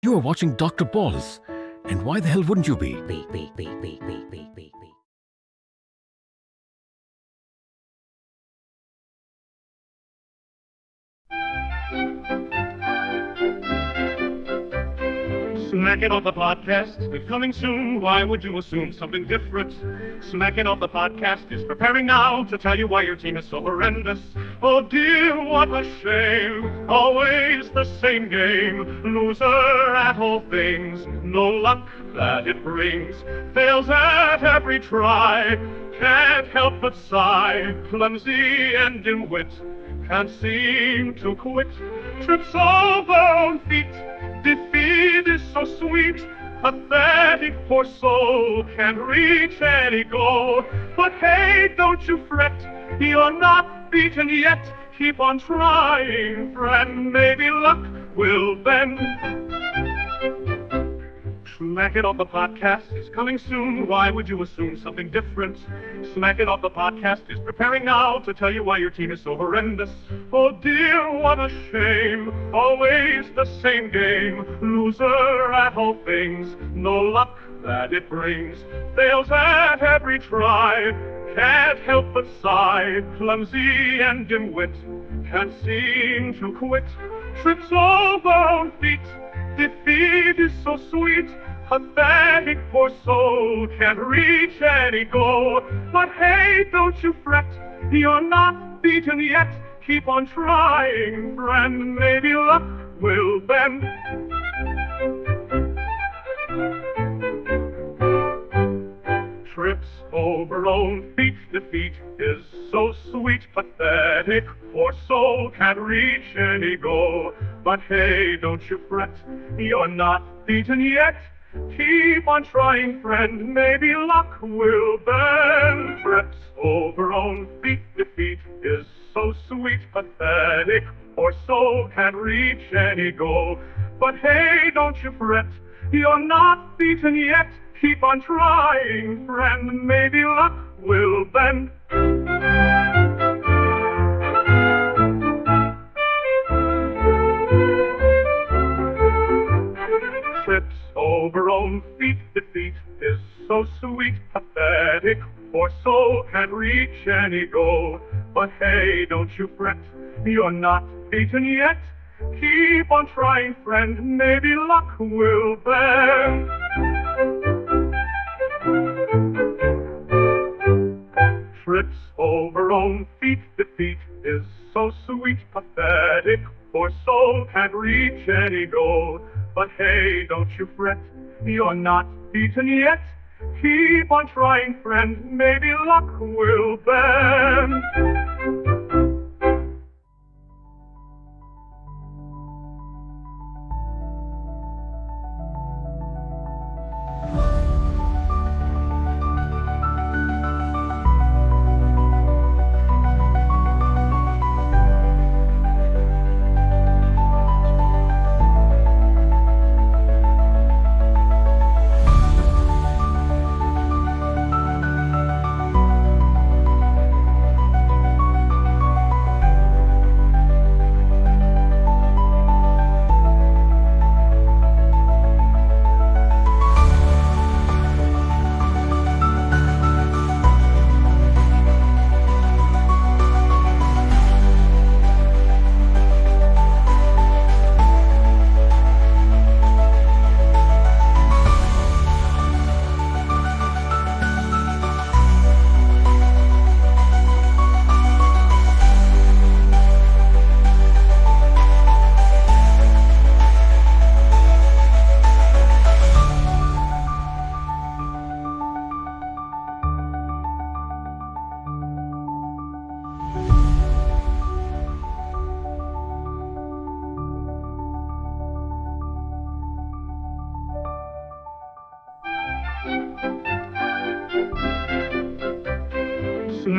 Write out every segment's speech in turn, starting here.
You are watching Dr. Balls. And why the hell wouldn't you be? Smack It Off the Podcast is coming soon. Why would you assume something different? Smack It Off the Podcast is preparing now to tell you why your team is so horrendous. Oh dear, what a shame. Always the same game. Loser at all things. No luck that it brings. Fails at every try. Can't help but sigh. Clumsy and dim-wit. Can't seem to quit. Trips over own feet. Defeat is so sweet, pathetic poor soul can't reach any goal. But hey, don't you fret, you're not beaten yet. Keep on trying, friend, maybe luck will bend. Smack It Off the Podcast is coming soon. Why would you assume something different? Smack It Off the Podcast is preparing now to tell you why your team is so horrendous. Oh dear, what a shame. Always the same game. Loser at all things. No luck that it brings. Fails at every try. Can't help but sigh. Clumsy and dim-wit. Can't seem to quit. Trips over own feet. Defeat is so sweet, pathetic poor soul can't reach any goal. But hey, don't you fret, you're not beaten yet. Keep on trying, friend, maybe luck will bend. Trips over own feet, defeat is so sweet, pathetic poor soul can't reach any goal. But hey, don't you fret, you're not beaten yet. Keep on trying, friend, maybe luck will bend. Trips over own feet, defeat is so sweet, pathetic poor soul can't reach any goal. But hey, don't you fret, you're not beaten yet. Keep on trying, friend, maybe luck will bend. Trips over own feet, defeat is so sweet, pathetic, poor soul can't reach any goal. But hey, don't you fret, you're not beaten yet. Keep on trying, friend, maybe luck will bend. Trips over own feet, defeat is so sweet, pathetic, poor soul can't reach any goal. But hey, don't you fret, you're not beaten yet. Keep on trying, friend, maybe luck will bend.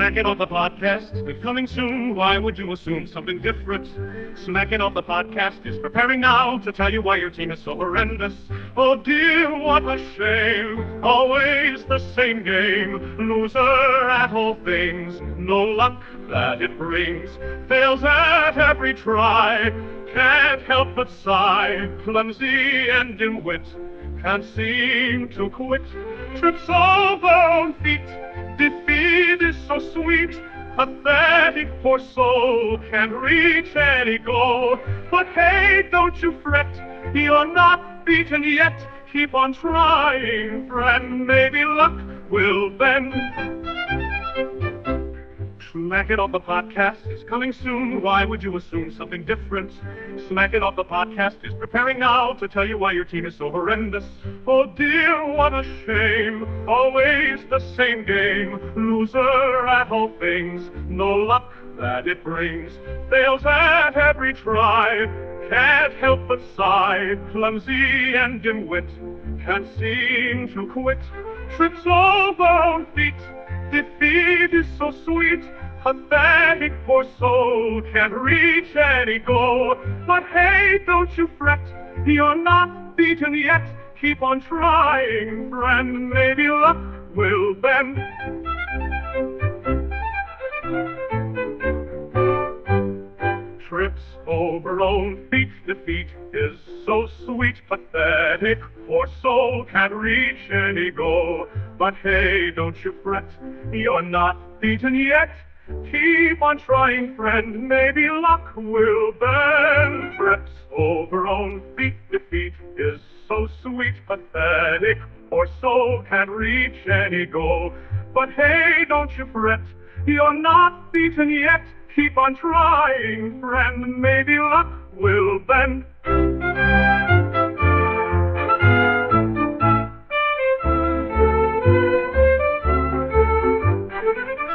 Smack It Off the Podcast is coming soon. Why would you assume something different? Smack It Off the Podcast is preparing now to tell you why your team is so horrendous. Oh dear, what a shame. Always the same game. Loser at all things. No luck that it brings. Fails at every try. Can't help but sigh. Clumsy and in wit. Can't seem to quit. Trips over on feet. Defeat is so sweet. Pathetic poor soul can't reach any goal. But hey, don't you fret. You're not beaten yet. Keep on trying, friend. Maybe luck will bend. Smack It Off the Podcast is coming soon. Why would you assume something different? Smack It Off the Podcast is preparing now to tell you why your team is so horrendous. Oh dear, what a shame. Always the same game. Loser at all things. No luck that it brings. Fails at every try. Can't help but sigh. Clumsy and in wit. Can't seem to quit. Trips over on feet. Defeat is so sweet. Pathetic poor soul can't reach any goal. But hey, don't you fret. You're not beaten yet. Keep on trying, friend. Maybe luck will bend. Trips over own feet. Defeat is so sweet. Pathetic poor soul can't reach any goal. But hey, don't you fret. You're not beaten yet. Keep on trying, friend. Maybe luck will bend. Trips over own feet. Defeat is so sweet. Pathetic poor soul can't reach any goal. But hey, don't you fret. You're not beaten yet. Keep on trying, friend. Maybe luck will bend.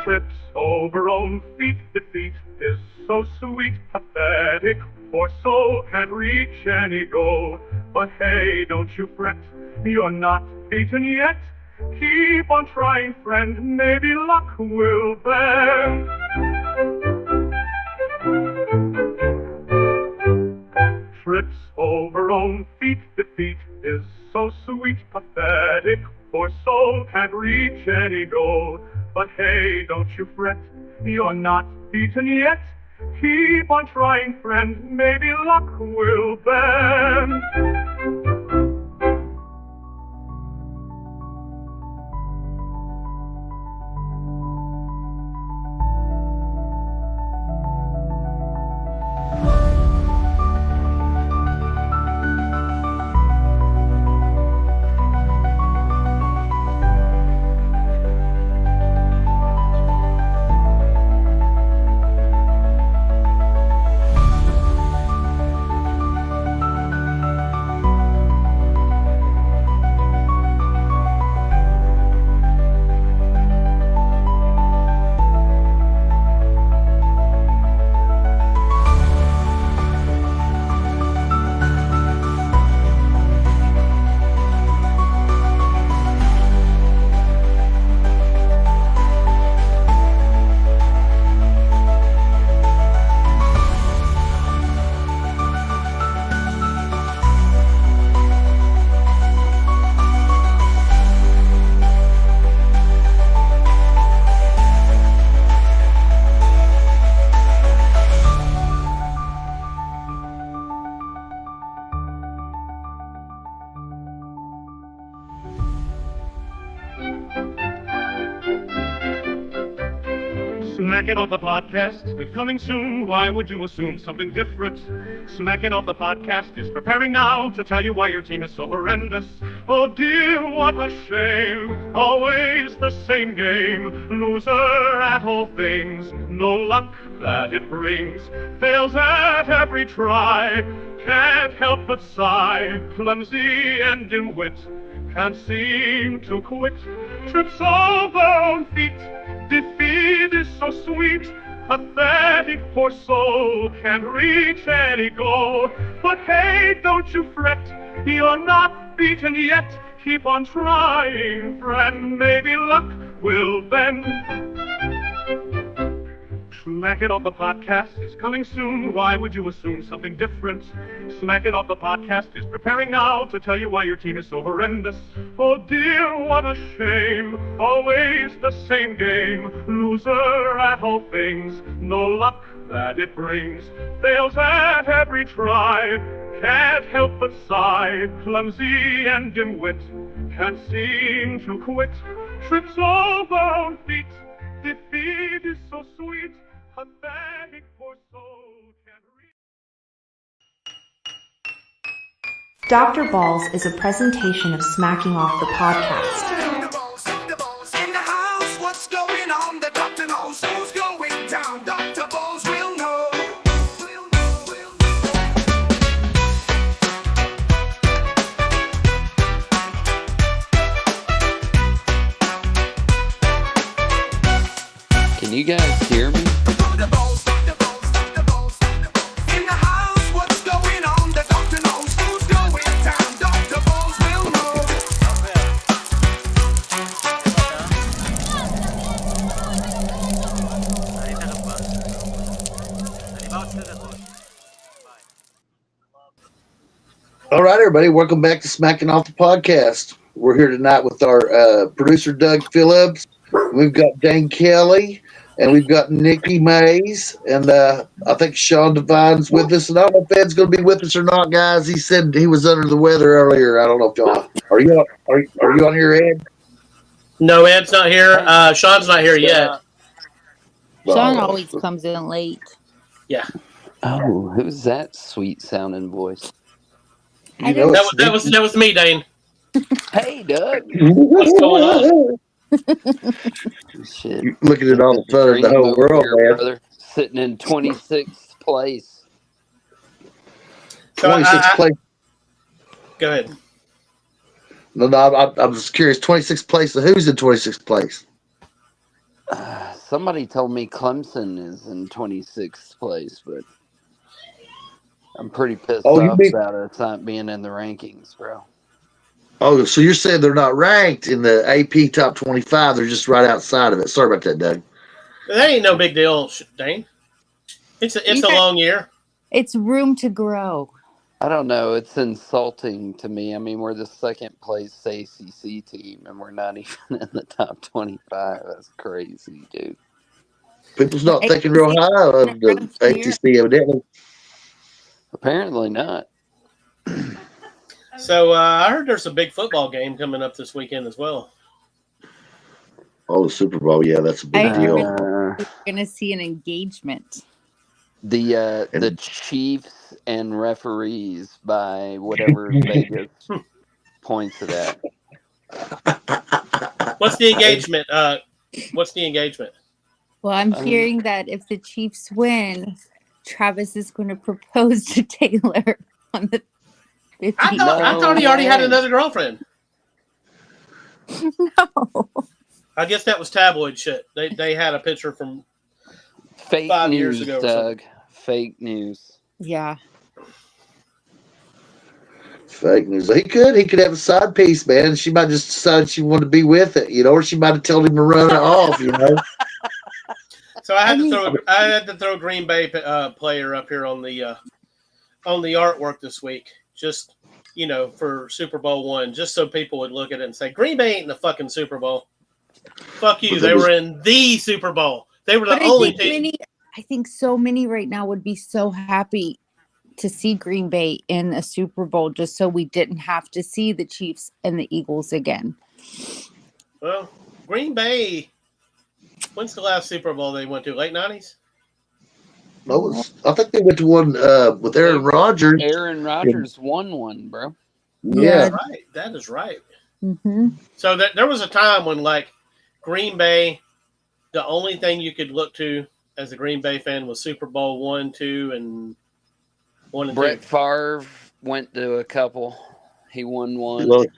Trips over own feet. Defeat is so sweet. Pathetic poor soul can't reach any goal. But hey, don't you fret. You're not beaten yet. Keep on trying, friend. Maybe luck will bend. Trips over own feet. Defeat is so sweet. Pathetic poor soul can't reach any goal. But hey, don't you fret. You're not beaten yet. Keep on trying, friend. Maybe luck will bend. Smack It Off the Podcast is coming soon. Why would you assume something different? Smack It Off the Podcast is preparing now to tell you why your team is so horrendous. Oh dear, what a shame. Always the same game. Loser at all things. No luck that it brings. Fails at every try. Can't help but sigh. Clumsy and in wit. Can't seem to quit. Trips over on feet. Defeat is so sweet. Pathetic poor soul can't reach any goal. But hey, don't you fret. You're not beaten yet. Keep on trying, friend. Maybe luck will bend. Smack It Off the podcast is coming soon. Why would you assume something different? Smack It Off the podcast is preparing now to tell you why your team is so horrendous. Oh dear, what a shame. Always the same game. Loser at all things. No luck that it brings. Fails at every try. Can't help but sigh. Clumsy and dim-wit. Can't seem to quit. Trips over on feet. Defeat is so sweet. Pathetic poor soul can't read. Dr. Balls is a presentation of Smacking Off the Podcast. Dr. Balls in the house. What's going on? The doctor knows who's going down. Dr. Balls will know. Can you guys hear me? Dr. Balls, Dr. Balls, Dr. Balls, Dr. Balls. In the house, what's going on? The doctor knows who's going down. Dr. Balls will know. All right, everybody, welcome back to Smacking Off the Podcast. We're here tonight with our producer, Doug Phillips. We've got Dane Kelly, and we've got Nikki Mays, and I think Sean Devine's with us. And I don't know if Ed's going to be with us or not, guys. He said he was under the weather earlier. I don't know if y'all are you on here, Ed? No, Ed's not here. Sean's not here yet. Sean always comes in late. Yeah, Oh, who's that sweet sounding voice? You know that was me, Dane. Hey, Doug. What's going on? Shit. You're looking at all the fun in the whole Dream world, over here, man. brother. Sitting in 26th place. So 26th place. Go ahead. No, I'm just curious. 26th place. Who's in 26th place? Somebody told me Clemson is in 26th place, but I'm pretty pissed off about it not being in the rankings, bro. Oh, so you're saying they're not ranked in the AP top 25? They're just right outside of it. Sorry about that, Doug. That ain't no big deal, Dane. It's a long year. It's room to grow. I don't know. It's insulting to me. I mean, we're the second place ACC team, and we're not even in the top 25. That's crazy, dude. People's not thinking real high of the ACC, evidently. Apparently not. So I heard there's a big football game coming up this weekend as well. Oh, the Super Bowl. Yeah, that's a big deal. We're going to see an engagement. The Chiefs and referees by whatever Vegas points to that. What's the engagement? Well, I'm hearing that if the Chiefs win, Travis is going to propose to Taylor on the 50th. I thought he already had another girlfriend. No. I guess that was tabloid shit. They had a picture from Fake 5 news, years ago. Doug. Fake news. Yeah. Fake news. He could have a side piece, man. She might just decide she wanted to be with it, or she might have told him to run it off, So I had to throw a Green Bay player up here on the artwork this week, just for Super Bowl I, just so people would look at it and say Green Bay ain't in the fucking Super Bowl. Fuck you. They were in the Super Bowl. They were the only team. I think so many right now would be so happy to see Green Bay in a Super Bowl just so we didn't have to see the Chiefs and the Eagles again. Well, Green Bay, when's the last Super Bowl they went to? Late 90s? I think they went to one with Aaron Rodgers. Aaron Rodgers won one, bro. Yeah. Right. That is right. Mm-hmm. So there was a time when, Green Bay, the only thing you could look to as a Green Bay fan was Super Bowl I, 2, and 1 and 2. Brett Favre went to a couple. He won one. Look,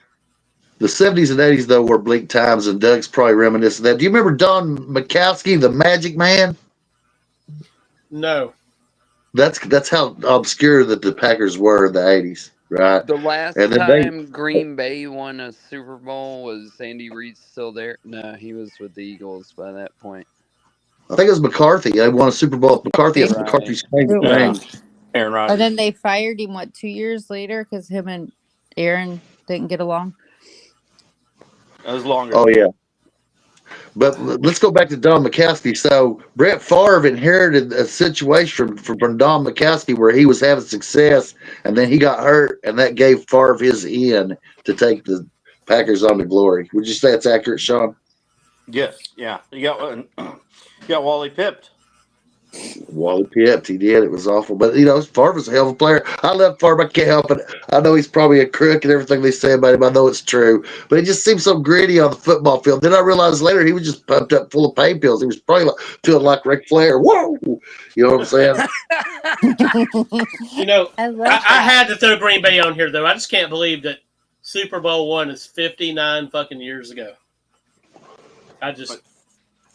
the 70s and 80s, though, were bleak times, and Doug's probably reminiscing of that. Do you remember Don Majkowski, the Magic Man? No. That's how obscure that the Packers were in the 80s, right? The last time Green Bay won a Super Bowl, was Andy Reid still there? No, he was with the Eagles by that point. I think it was McCarthy. They won a Super Bowl with McCarthy. That's Right. McCarthy's favorite Yeah. thing. Aaron Rodgers. And then they fired him, 2 years later because him and Aaron didn't get along? That was longer. Oh, yeah. But let's go back to Don McCaskey. So Brett Favre inherited a situation from Don McCaskey where he was having success, and then he got hurt, and that gave Favre his in to take the Packers on to glory. Would you say that's accurate, Sean? Yes, yeah. You got Wally pipped. Wally pipped. He did. It was awful. But, Favre was a hell of a player. I love Favre. I can't help it. I know he's probably a crook and everything they say about him. I know it's true. But he just seemed so gritty on the football field. Then I realized later he was just pumped up full of pain pills. He was probably feeling like Ric Flair. Whoa! You know what I'm saying? I had to throw Green Bay on here, though. I just can't believe that Super Bowl I is 59 fucking years ago.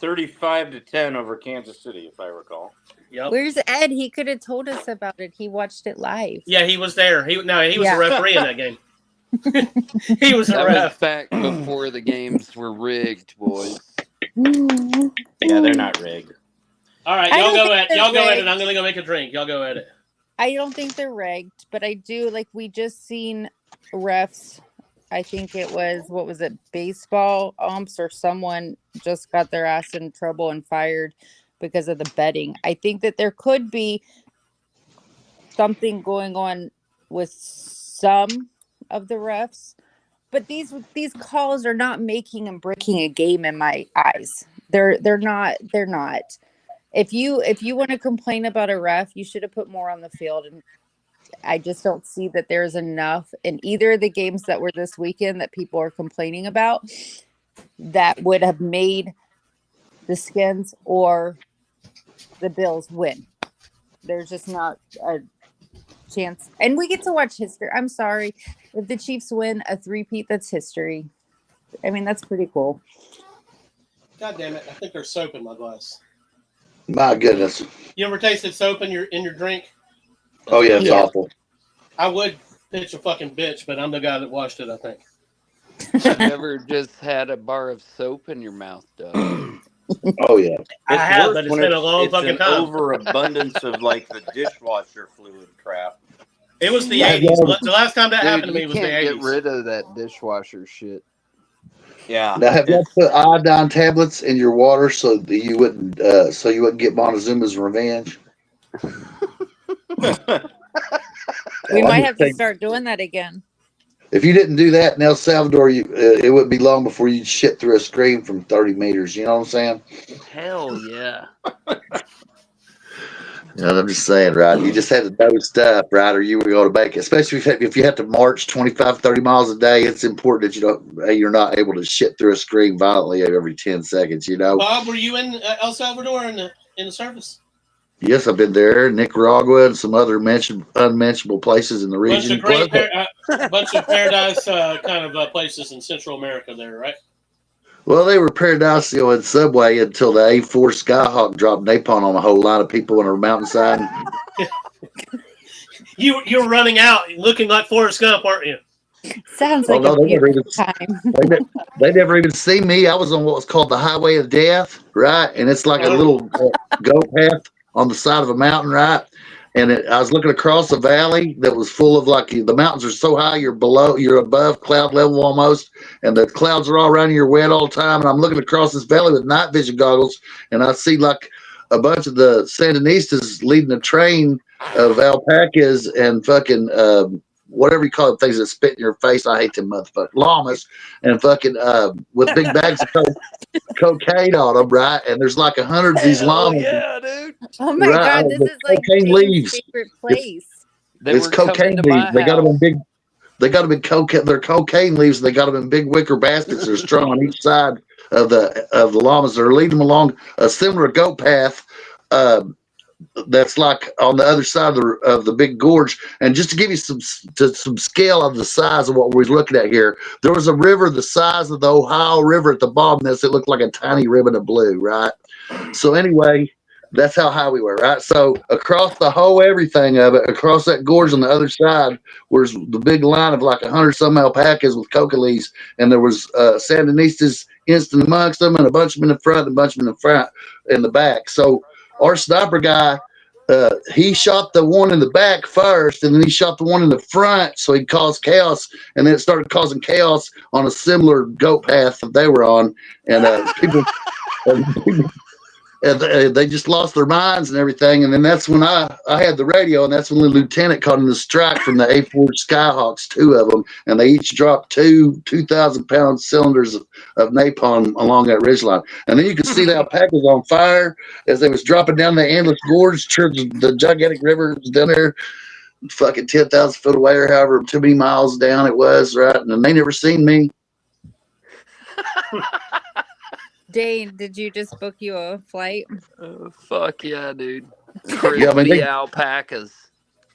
35-10 over Kansas City, if I recall. Yep. Where's Ed? He could have told us about it. He watched it live. Yeah, he was there. He was a referee in that game. He was a That ref. was back before the games were rigged, boys. Yeah, they're not rigged. All right, y'all go at it. I'm gonna go make a drink. Y'all go at it. I don't think they're rigged, but I do we just seen refs. I think it was baseball umps or someone just got their ass in trouble and fired because of the betting. I think that there could be something going on with some of the refs, but these calls are not making and breaking a game in my eyes. They're not. If you want to complain about a ref, you should have put more on the field, and I just don't see that there's enough in either of the games that were this weekend that people are complaining about that would have made the Skins or the Bills win. There's just not a chance. And we get to watch history. I'm sorry. If the Chiefs win a three-peat, that's history. I mean, that's pretty cool. God damn it. I think there's soap in my glass. My goodness. You ever tasted soap in your drink? Oh, yeah, it's awful. I would pitch a fucking bitch, but I'm the guy that washed it, I think. You ever just had a bar of soap in your mouth, Doug? Oh, yeah. I have, but it's been a long fucking time. Overabundance of the dishwasher fluid crap. It was the 80s. The last time that happened to me was the 80s. You can't get rid of that dishwasher shit. Yeah. Now, have you put iodine tablets in your water so that you wouldn't get Montezuma's revenge? We might have to start doing that again. If you didn't do that in El Salvador, it wouldn't be long before you'd shit through a screen from 30 meters. You know what I'm saying? Hell yeah. I'm just saying, right? You just had to know stuff, right? Or you were going to make it. Especially if you have to march 25, 30 miles a day, it's important that you're not able to shit through a screen violently every 10 seconds, Bob, were you in El Salvador in the service? Yes, I've been there, Nicaragua, and some other unmentionable places in the region. Bunch of paradise kind of places in Central America there, right? Well, they were paradisial in Subway until the A4 Skyhawk dropped napalm on a whole lot of people on a mountainside. You're running out looking like Forrest Gump, aren't you? Sounds like a beautiful time. They never even see me. I was on what was called the Highway of Death, right? And it's like a little goat path on the side of a mountain, right? And I was looking across a valley that was full of the mountains are so high you're above cloud level almost, and the clouds are all around you, you're wet all the time. And I'm looking across this valley with night vision goggles, and I see a bunch of the Sandinistas leading a train of alpacas and fucking whatever you call it, things that spit in your face. I hate them motherfuckers, llamas, and fucking with big bags of cocaine on them, right? And there's 100 of these llamas. Yeah, dude. Oh my God, this is like Dave's favorite place. It's cocaine leaves. They got them in big. They got them in cocaine. They're cocaine leaves. And they got them in big wicker baskets. They're strung on each side of the llamas. They're leading them along a similar goat path. That's on the other side of the big gorge. And just to give you some scale of the size of what we're looking at here, there was a river the size of the Ohio River at the bottom of this. It looked like a tiny ribbon of blue, right? So anyway, That's how high we were, right? So across the whole everything of it, across that gorge on the other side, was the big line of like 100 some alpacas with coca leaves, and there was Sandinistas instant amongst them, and a bunch of them in the front, and a bunch of them in the front, in the back. So our sniper guy, he shot the one in the back first, and then he shot the one in the front, so he caused chaos, and then it started causing chaos on a similar goat path that they were on, and people. And they just lost their minds and everything. And then that's when I had the radio, and that's when the lieutenant caught in the strike from the A4 Skyhawks, 2 of them, and they each dropped 2,000-pound cylinders of napalm along that ridgeline. And then you could see the alpacas on fire as they was dropping down the endless gorge. The gigantic river was down there, fucking 10,000 foot away or however too many miles down it was, right? And they never seen me. Dane, did you just book you a flight? Oh, fuck yeah, dude. Yeah, I mean, Crispy alpacas.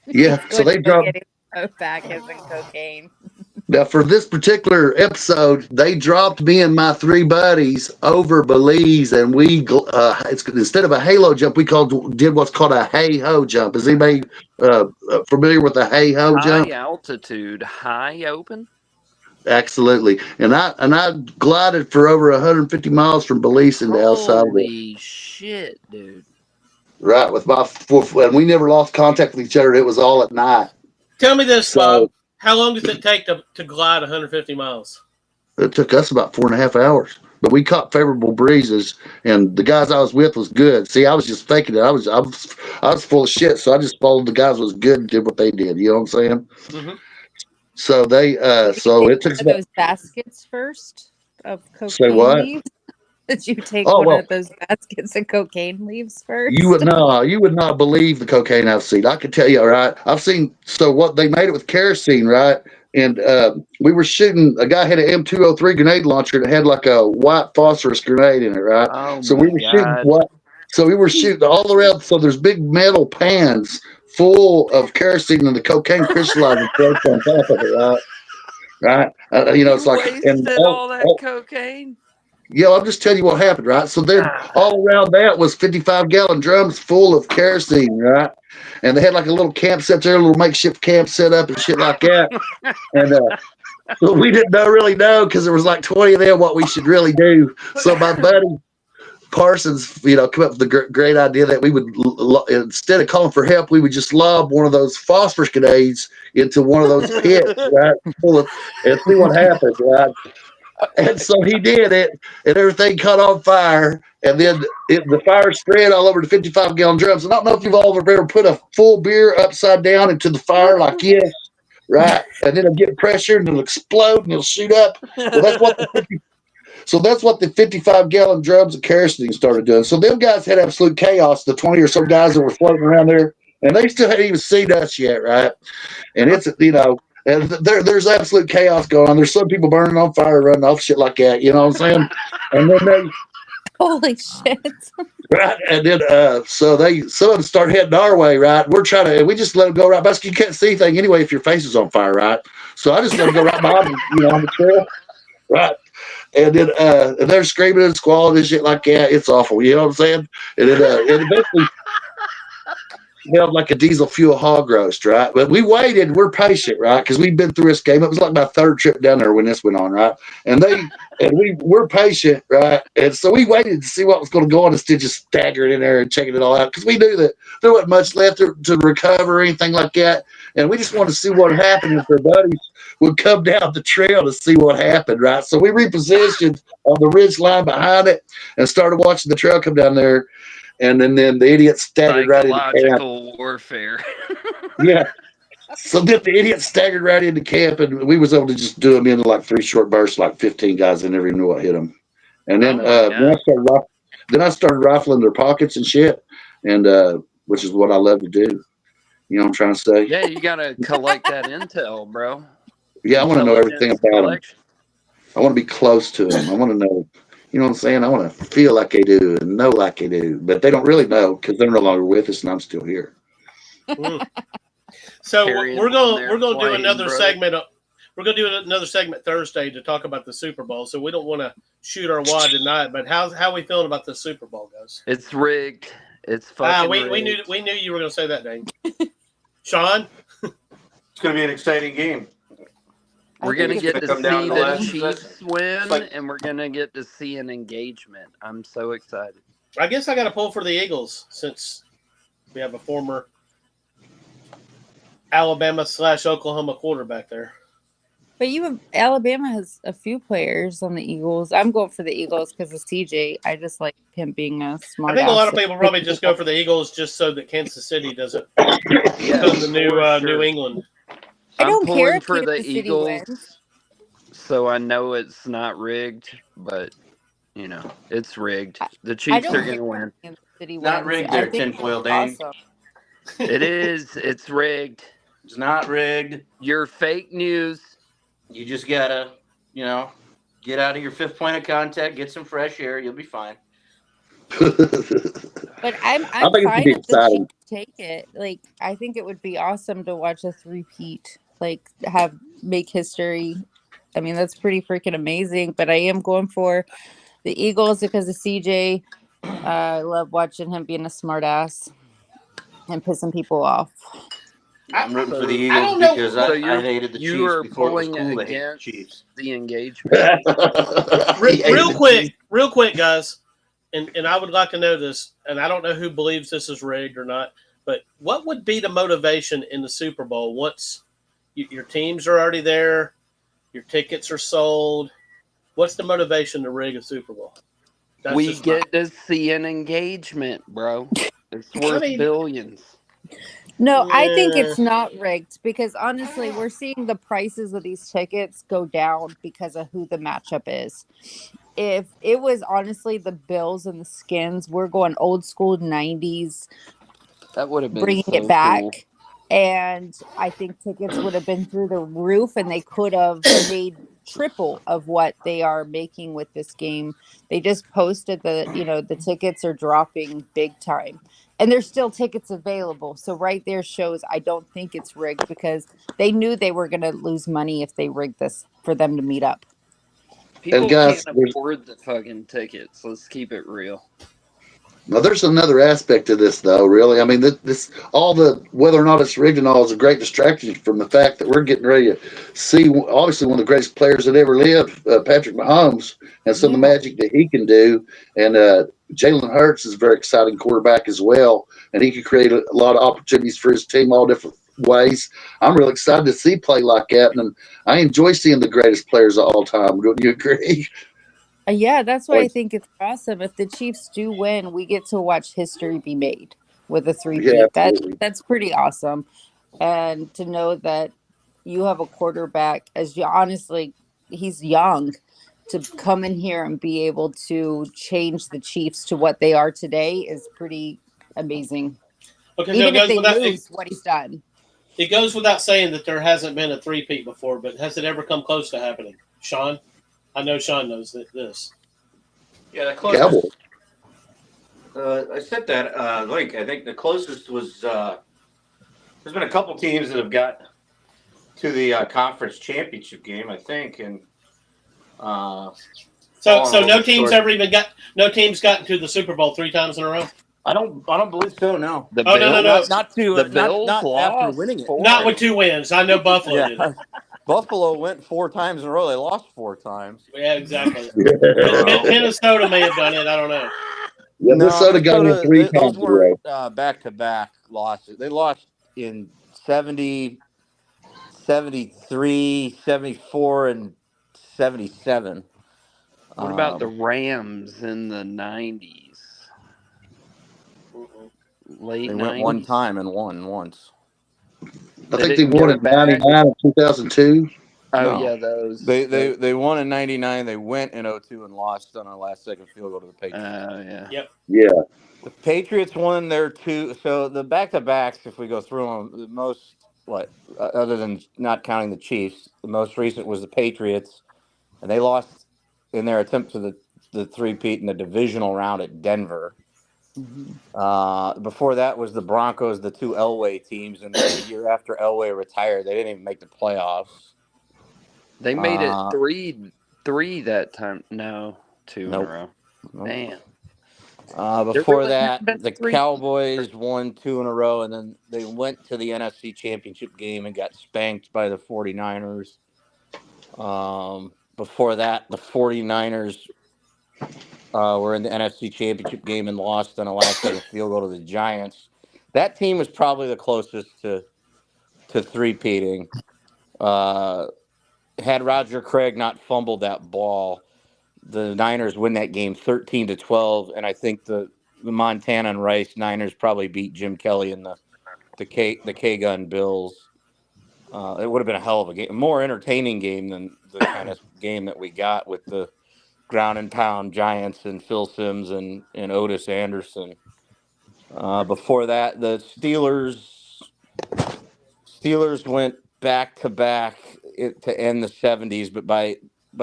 Yeah, so they dropped. Alpacas and cocaine. Now, for this particular episode, they dropped me and my 3 buddies over Belize, and we instead of a halo jump, we did what's called a hey-ho jump. Is anybody familiar with a hey-ho jump? High altitude, high open. Absolutely, and I glided for over 150 miles from Belize into El Salvador. Holy shit, dude! Right, with my and we never lost contact with each other. It was all at night. Tell me this, Bob. How long does it take to glide 150 miles? It took us about 4.5 hours, but we caught favorable breezes, and the guys I was with was good. See, I was just thinking that I was full of shit, so I just followed the guys that was good and did what they did. You know what I'm saying? Mm-hmm. So they so it took those baskets first of cocaine say what? leaves. Did you take one of those baskets of cocaine leaves first? You would not believe the cocaine I've seen. I can tell you, all right. I've seen what they made it with kerosene, right? And we were shooting. A guy had an M203 grenade launcher that had like a white phosphorus grenade in it, right? Oh so we were shooting what? So we were shooting all around. So there's big metal pans full of kerosene and the cocaine crystallizing floats on top of it, right? It's like and all that cocaine. Yeah, I'm just telling you what happened, right? So then all around that was 55-gallon drums full of kerosene, right? And they had like a little camp set there, a little makeshift camp set up and shit like that. And so we didn't really know because there was like 20 of them what we should really do. So my buddy Parsons, come up with the great idea that we would, instead of calling for help, we would just lob one of those phosphorus grenades into one of those pits, right? And see what happens, right? And so he did it, and everything caught on fire, and then the fire spread all over the 55-gallon drums. And I don't know if you've all ever put a full beer upside down into the fire like this, right? And then it'll get pressure, and it'll explode, and it'll shoot up. Well, that's what the 55-gallon drums of kerosene started doing. So them guys had absolute chaos, the 20 or so guys that were floating around there, and they still hadn't even seen us yet, right? And it's, and there's absolute chaos going on. There's some people burning on fire, running off, shit like that. You know what I'm saying? And then holy shit. Right. And then some of them start heading our way, right? We just let them go right by us. You can't see anything anyway if your face is on fire, right? So I just let them go right behind me, on the trail. Right. And then and they're screaming and squalling and shit like that. It's awful, you know what I'm saying? And then it eventually smelled like a diesel fuel hog roast, right? But we waited. We're patient, right? Because we've been through this game. It was like my 3rd trip down there when this went on, right? And we're patient, right? And so we waited to see what was going to go on instead of just staggering in there and checking it all out because we knew that there wasn't much left to recover or anything like that. And we just wanted to see what happened if their buddies would come down the trail to see what happened, right? So we repositioned on the ridge line behind it and started watching the trail come down there. And then the idiot staggered right into camp. Psychological warfare. Yeah. So then the idiot staggered right into camp, and we was able to just do them into like 3 short bursts, like 15 guys. I never even knew what hit them. And then I started rifling their pockets and shit, and which is what I love to do. You know what I'm trying to say? Yeah, you got to collect that intel, bro. Yeah, I want to know everything about them. I want to be close to them. I want to know. You know what I'm saying? I want to feel like they do and know like they do, but they don't really know because they're no longer with us, and I'm still here. So we're going to do another segment. We're going to do another segment Thursday to talk about the Super Bowl. So we don't want to shoot our wad tonight, but how we feeling about the Super Bowl, guys? It's rigged. It's fucking. We knew you were going to say that, Dane. Sean, It's going to be an exciting game. We're I gonna think get it's to come down see to the last Chiefs possession. win, Like- and we're gonna get to see an engagement. I'm so excited. I guess I got to pull for the Eagles since we have a former Alabama/Oklahoma quarterback there. But Alabama has a few players on the Eagles. I'm going for the Eagles because of CJ. I just like him being a smart. I think a lot of people probably just go for the Eagles just so that Kansas City doesn't Yeah, become the new for New sure. England. I I'm don't care pulling if for the Kansas City Eagles, wins. so I know it's not rigged, but it's rigged. The I Chiefs don't are care gonna win. if Kansas City Not wins. rigged I there, think tinfoil it's Dane. awesome. It is. It's rigged. It's not rigged. You're fake news. You just gotta, get out of your fifth point of contact, get some fresh air. You'll be fine. But I'm I think it's fine be if the exciting. Chiefs take it. Like I think it would be awesome to watch a three-peat. Like make history. I mean, that's pretty freaking amazing. But I am going for the Eagles because of CJ. I love watching him being a smart ass and pissing people off. I'm rooting for the So- Eagles don't know. because So I hated the you Chiefs are before it was pulling cool to hate the against Chiefs. the engagement. Real quick, guys, and I would like to know this, and I don't know who believes this is rigged or not, but what would be the motivation in the Super Bowl once your teams are already there, your tickets are sold? What's the motivation to rig a Super Bowl? That's We just get to see an engagement, bro. It's worth billions. No, I think Yeah. it's not rigged because honestly, we're seeing the prices of these tickets go down because of who the matchup is. If it was honestly the Bills and the Skins, we're going old school 90s, That would have been bringing so it back. cool. And I think tickets would have been through the roof and they could have made triple of what they are making with this game. They just posted the tickets are dropping big time. And there's still tickets available. So right there shows I don't think it's rigged because they knew they were going to lose money if they rigged this for them to meet up. People guys, can't there's- afford the fucking tickets. Let's keep it real. Now, there's another aspect to this, though. Really, I mean, this all the whether or not it's rigged and all is a great distraction from the fact that we're getting ready to see obviously one of the greatest players that ever lived, Patrick Mahomes, and some of the magic that he can do. And Jalen Hurts is a very exciting quarterback as well, and he could create a lot of opportunities for his team all different ways. I'm really excited to see play like that, and I enjoy seeing the greatest players of all time. Don't you agree? Yeah, that's why I Like- think it's awesome. If the Chiefs do win, we get to watch history be made with a three-peat. Yeah, absolutely. That's pretty awesome. And to know that you have a quarterback, honestly, he's young, to come in here and be able to change the Chiefs to what they are today is pretty amazing. Okay, Even no, if they without, lose, what he's done. it goes without saying that there hasn't been a three-peat before, but has it ever come close to happening? Sean? I know Sean knows this. Yeah, the closest. Cowboys. I sent that link. I think the closest was. There's been a couple teams that have got to the conference championship game, I think, and. So no teams gotten to the Super Bowl 3 times in a row. I don't believe so. No. The Oh, no. Bills, Not to the not, Bills not lost after winning it. 4. Not with 2 wins. I know Buffalo did Yeah. it. Buffalo went 4 times in a row. They lost 4 times. Yeah, exactly. Minnesota may have done it. I don't know. Yeah, Minnesota got in Minnesota, 3 those times in a row. weren't back-to-back losses. They lost in 70, 73, 74, and 77. What about the Rams in the 90s? Late They 90s? went 1 time and won once. I think they didn't won go in back. 99 and 2002. Oh, No. yeah, those. They won in 99. They went in 02 and lost on a last-second field goal to the Patriots. Yeah. Yeah. The Patriots won their 2. So the back-to-backs, if we go through them, the most, other than not counting the Chiefs, the most recent was the Patriots, and they lost in their attempt to the three-peat in the divisional round at Denver. Before that was the Broncos, the 2 Elway teams, and the year after Elway retired, they didn't even make the playoffs. They made it 3 that time. No, 2 Nope. in a row. Nope. Man. Before really that, never been the three. Cowboys won 2 in a row, and then they went to the NFC Championship game and got spanked by the 49ers. Before that, the 49ers were in the NFC Championship game and lost on a last-second field goal to the Giants. That team was probably the closest to three-peating. Had Roger Craig not fumbled that ball, the Niners win that game 13-12, and I think the Montana and Rice Niners probably beat Jim Kelly and the K Gun Bills. It would have been a hell of a game, more entertaining game than the kind of game that we got with the ground and pound Giants and Phil Simms and Otis Anderson. Before that, the Steelers went back to back to end the 70s, but by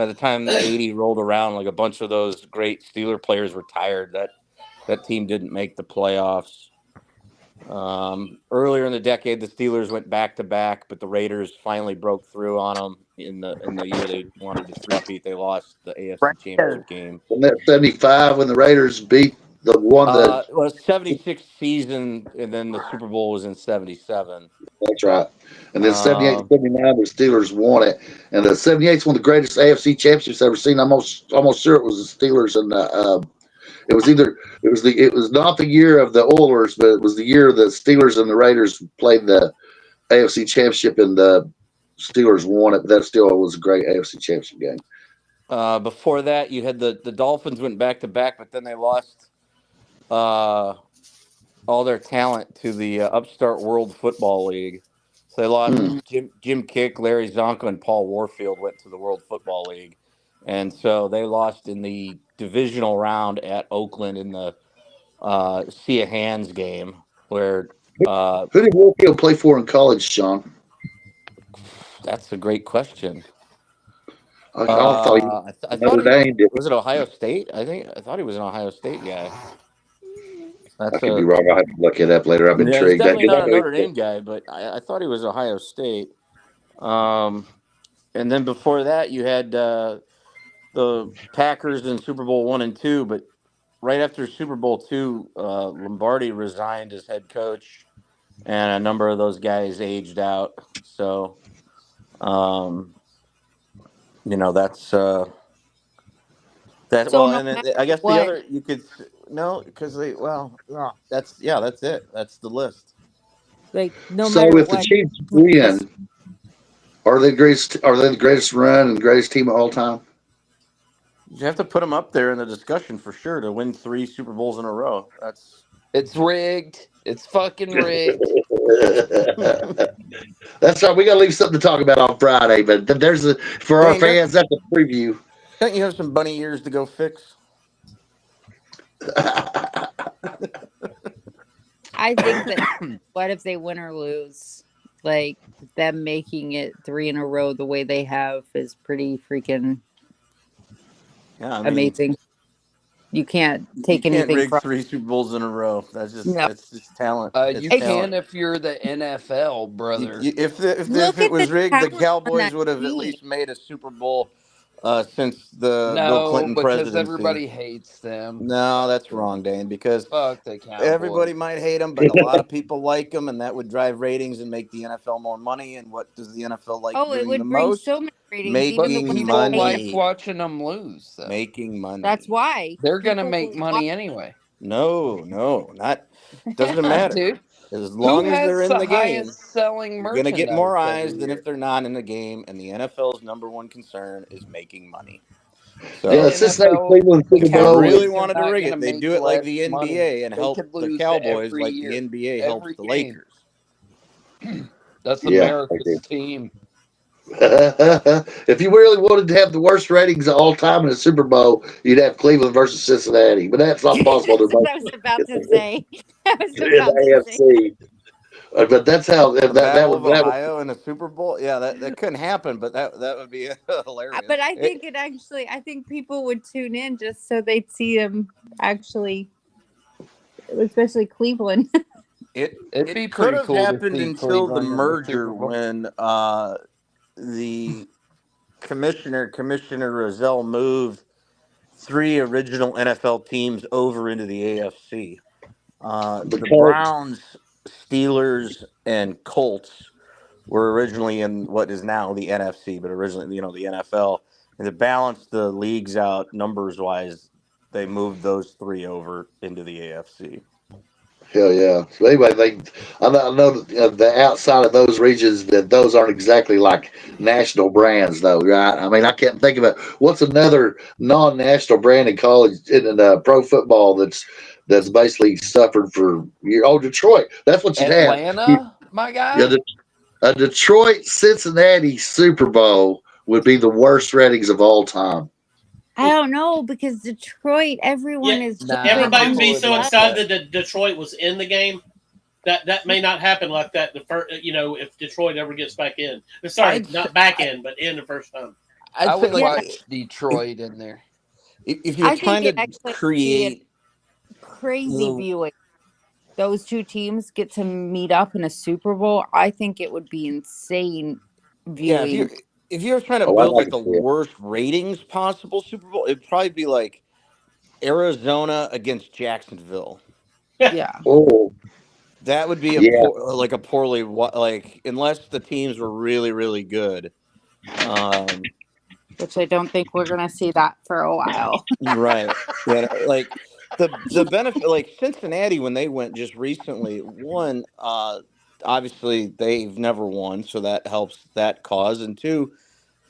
the time 80 rolled around, like a bunch of those great Steeler players retired. That team didn't make the playoffs. Earlier in the decade, the Steelers went back to back, but the Raiders finally broke through on them in the year they wanted to three-peat. They lost the AFC Championship game. Wasn't that 75 when the Raiders beat the one that? It was 76 season, and then the Super Bowl was in 77. That's right. And then 78, 79, the Steelers won it. And the 78 is one of the greatest AFC championships I've ever seen. I'm almost sure it was the Steelers and it was not the year of the Oilers, but it was the year the Steelers and the Raiders played the AFC championship, and the Steelers won it. But that still was a great AFC championship game. Before that, you had the Dolphins went back to back, but then they lost all their talent to the upstart World Football League. So they lost Jim Kick, Larry Zonka, and Paul Warfield went to the World Football League. And so they lost in the divisional round at Oakland in the Sea of Hands game. Where who did Warfield play for in college, Sean? That's a great question. I thought was it Ohio State? I thought he was an Ohio State guy. I could be wrong. I'll have to look it up later. I'm intrigued. He's definitely not a Notre Dame guy, but I thought he was Ohio State. And then before that, you had the Packers in Super Bowl 1 and 2. But right after Super Bowl 2, Lombardi resigned as head coach, and a number of those guys aged out. So, that's. So well, and I guess the other you could because that's it. That's the list. Like no so matter if what, the Chiefs win, are they the greatest run and greatest team of all time? You have to put them up there in the discussion for sure to win 3 Super Bowls in a row. It's rigged. It's fucking rigged. That's right. We got to leave something to talk about on Friday, but for our fans, that's a preview. Don't you have some bunny ears to go fix? I think that what if they win or lose? Like them making it 3 in a row the way they have is pretty freaking amazing. You can't take anything rig from 3 Super Bowls in a row. That's just talent. You can if you're the NFL, brother. If it was rigged, the Cowboys would have at least made a Super Bowl since the Bill Clinton presidency. Because everybody hates them. No, that's wrong, Dane. Because fuck the Cowboys. Everybody might hate them, but a lot of people like them, and that would drive ratings and make the NFL more money. And what does the NFL like doing it would the bring most? so many ratings. Making money. Like watching them lose. Though. Making money. That's why they're gonna make money anyway. No, not. Doesn't matter, dude. As long as they're in the game, selling you're going to get more eyes than if they're not in the game. And the NFL's number one concern is making money. So it's just like Cleveland Super Bowl. Really wanted to rig it. They do it like the NBA and help the Cowboys like the NBA helps the Lakers. That's America's team. If you really wanted to have the worst ratings of all time in a Super Bowl, you'd have Cleveland versus Cincinnati. But that's not possible. I was about to say. AFC. But that's how that would Ohio in a Super Bowl. Yeah, that couldn't happen, but that would be hilarious. But I think I think people would tune in just so they'd see them actually, especially Cleveland. It be could have cool happened until the merger when the Commissioner Rozelle moved three original NFL teams over into the AFC. The Colts. Browns, Steelers, and Colts were originally in what is now the NFC, but originally, the NFL. And to balance the leagues out numbers wise, they moved those three over into the AFC. Hell yeah. So anyway, I know that the outside of those regions, that those aren't exactly like national brands, though, right? I mean, I can't think of it. What's another non-national brand in college in pro football that's basically suffered for years? Oh, Detroit. That's what you have. Atlanta, my guy. Yeah, a Detroit Cincinnati Super Bowl would be the worst ratings of all time. I don't know, because Detroit, everyone Yeah, is everybody would be people so would like excited that Detroit was in the game. That may not happen like that the first, if Detroit ever gets back in. Sorry, not back in, but in the first time. I would say, watch Detroit in there. if you're I trying think it to actually would be create crazy the- viewing. Those two teams get to meet up in a Super Bowl. I think it would be insane Yeah, viewing. if you're trying to Oh, I build like like the it, yeah. worst ratings possible Super Bowl, it'd probably be like Arizona against Jacksonville. Yeah. Oh, That would be Yeah. a poorly unless the teams were really really good. Which I don't think we're gonna see that for a while. Right. Yeah, like the benefit, like Cincinnati when they went just recently, one, obviously they've never won, so that helps that cause, and two,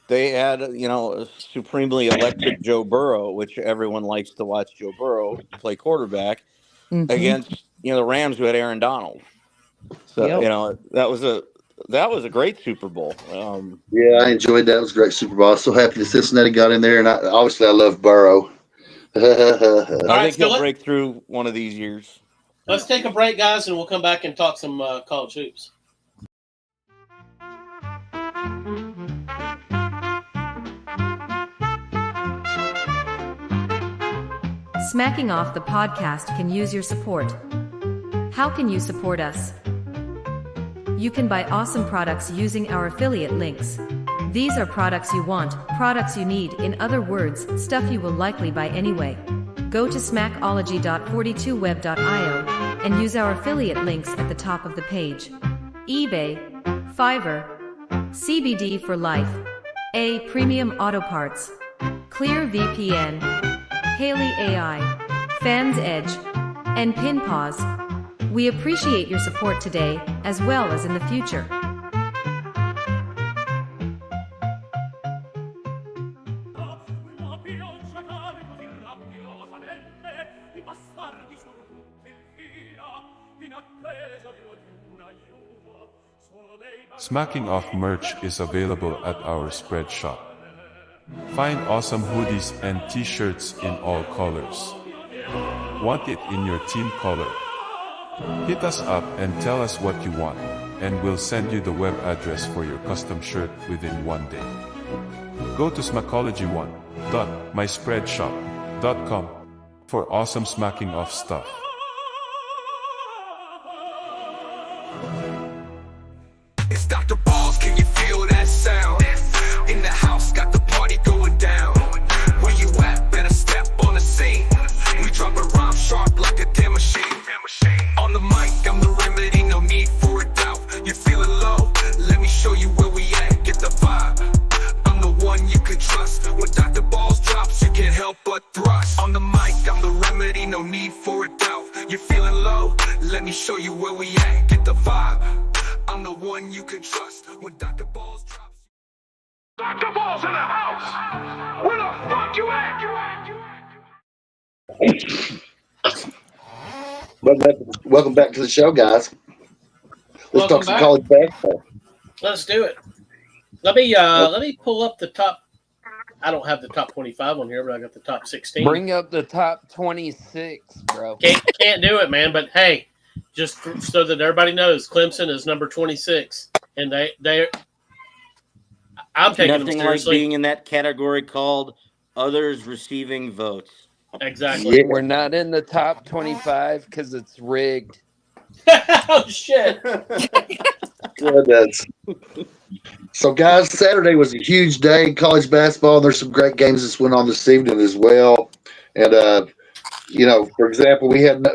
they had a supremely electric Joe Burrow, which everyone likes to watch Joe Burrow play quarterback against the Rams, who had Aaron Donald. So Yep. that was a great Super Bowl. yeah, I enjoyed that. It was a great Super Bowl. I was so happy that Cincinnati got in there, and obviously I love Burrow. I right, think he'll Philip? break through one of these years. Let's take a break, guys, and we'll come back and talk some college hoops. Smacking Off the podcast can use your support. How can you support us? You can buy awesome products using our affiliate links. These are products you want, products you need, in other words, stuff you will likely buy anyway. Go to smackology.42web.io and use our affiliate links at the top of the page. eBay, Fiverr, CBD for Life, A Premium Auto Parts, Clear VPN, Haley AI, Fans Edge, and Pinpause. We appreciate your support today, as well as in the future. Smacking Off merch is available at our spread shop. Find awesome hoodies and t-shirts in all colors. Want it in your team color? Hit us up and tell us what you want, and we'll send you the web address for your custom shirt within 1 day. Go to smackology1.myspreadshop.com for awesome smacking off stuff. It's Dr. Balls, can you feel that sound? In the house, got the party going down. Where you at? Better step on the scene. We drop a rhyme sharp like a damn machine. On the mic, I'm the remedy, no need for a doubt. You feeling low? Let me show you where we at. Get the vibe. I'm the one you can trust. When Dr. Balls drops, you can't help but thrust. On the mic, I'm the remedy, no need for a doubt. You feeling low? Let me show you where we at. Get the vibe. I'm the one you can trust. When Dr. Balls drops. Dr. Balls in the house. Where the fuck you at? Welcome back to the show, guys. Let's Welcome talk some back. college basketball. Let's do it. Let me pull up the top. I don't have the top 25 on here, but I got the top 16. Bring up the top 26, bro. Can't do it, man. But hey, just so that everybody knows, Clemson is number 26, and they. I'm taking them Nothing like seriously. being in that category called others receiving votes. Exactly. Yeah. We're not in the top 25 because it's rigged. Oh shit! Yeah, that's. So, guys, Saturday was a huge day in college basketball. There's some great games that went on this evening as well. And for example, we had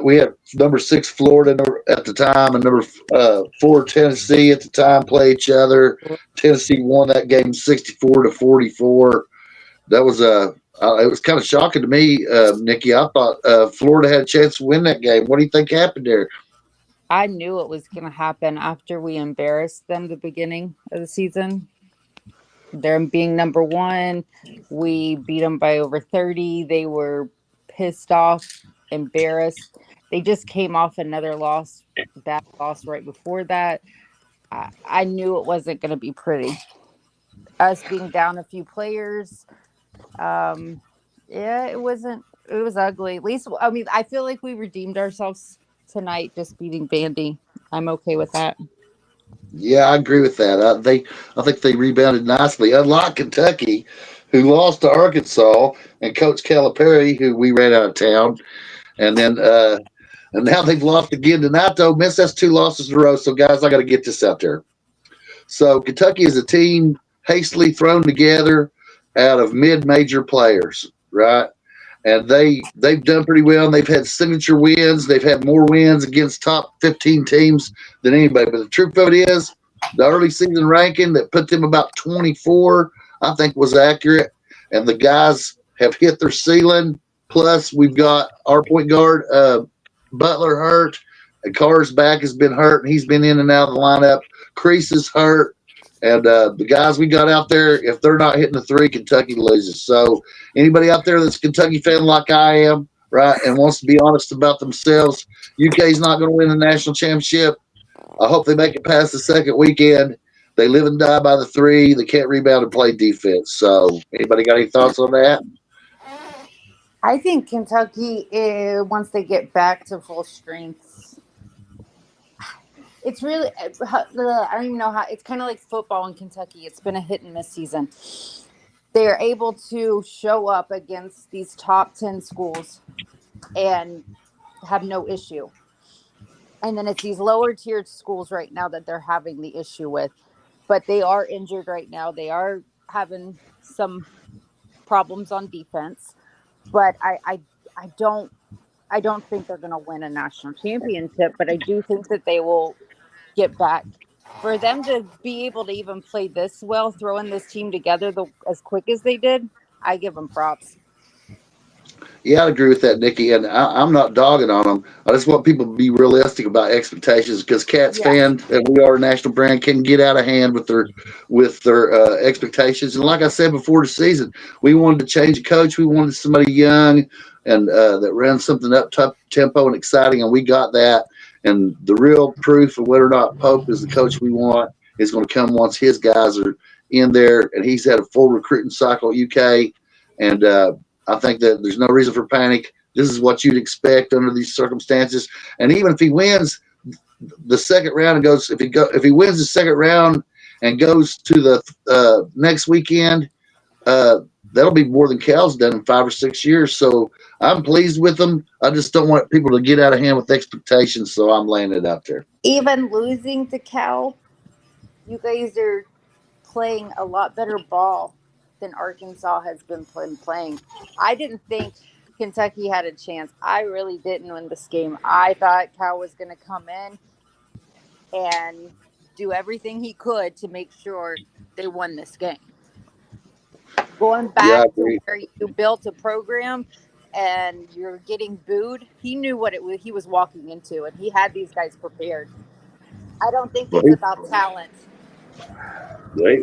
number 6 Florida at the time and number 4 Tennessee at the time play each other. Tennessee won that game 64-44. That was it was kind of shocking to me, Nikki. I thought Florida had a chance to win that game. What do you think happened there? I knew it was going to happen after we embarrassed them the beginning of the season. Them being number 1, we beat them by over 30. They were pissed off, embarrassed. They just came off another bad loss right before that. I knew it wasn't going to be pretty. Us being down a few players, it wasn't. It was ugly. At least, I mean, I feel like we redeemed ourselves tonight, just beating Vandy. I'm okay with that. Yeah, I agree with that. I think they rebounded nicely, unlike Kentucky, who lost to Arkansas, and Coach Calipari, who we ran out of town, and then and now they've lost again tonight. Though, Miss, that's 2 losses in a row. So, guys, I got to get this out there. So, Kentucky is a team hastily thrown together out of mid-major players, right? And they've done pretty well. And they've had signature wins. They've had more wins against top 15 teams than anybody. But the truth of it is, the early season ranking that put them about 24, I think, was accurate. And the guys have hit their ceiling. Plus, we've got our point guard, Butler, hurt. And Carr's back has been hurt, and he's been in and out of the lineup. Crease is hurt. And the guys we got out there, if they're not hitting the 3, Kentucky loses. So anybody out there that's a Kentucky fan like I am, right, and wants to be honest about themselves, UK's not going to win the national championship. I hope they make it past the second weekend. They live and die by the 3. They can't rebound and play defense. So anybody got any thoughts on that? I think Kentucky, once they get back to full strength, it's really, I don't even know how, it's kind of like football in Kentucky. It's been a hit and miss season. They are able to show up against these top 10 schools and have no issue. And then it's these lower tiered schools right now that they're having the issue with. But they are injured right now. They are having some problems on defense. But I don't think they're going to win a national championship. But I do think that they will get back. For them to be able to even play this well, throwing this team together as quick as they did, I give them props. Yeah, I agree with that, Nikki. And I'm not dogging on them. I just want people to be realistic about expectations because Cats fans, and we are a national brand, can get out of hand with their expectations. And like I said before the season, we wanted to change a coach. We wanted somebody young and that ran something up tempo and exciting, and we got that. And the real proof of whether or not Pope is the coach we want is going to come once his guys are in there, and he's had a full recruiting cycle at UK. And I think that there's no reason for panic. This is what you'd expect under these circumstances. And even if he wins the second round and goes, if he wins the second round and goes to the next weekend, that'll be more than Cal's done in 5 or 6 years. So I'm pleased with them. I just don't want people to get out of hand with expectations, so I'm laying it out there. Even losing to Cal, you guys are playing a lot better ball than Arkansas has been playing. I didn't think Kentucky had a chance. I really didn't win this game. I thought Cal was going to come in and do everything he could to make sure they won this game. Going back to where you built a program and you're getting booed, he knew what he was walking into, and he had these guys prepared. I don't think it's about talent.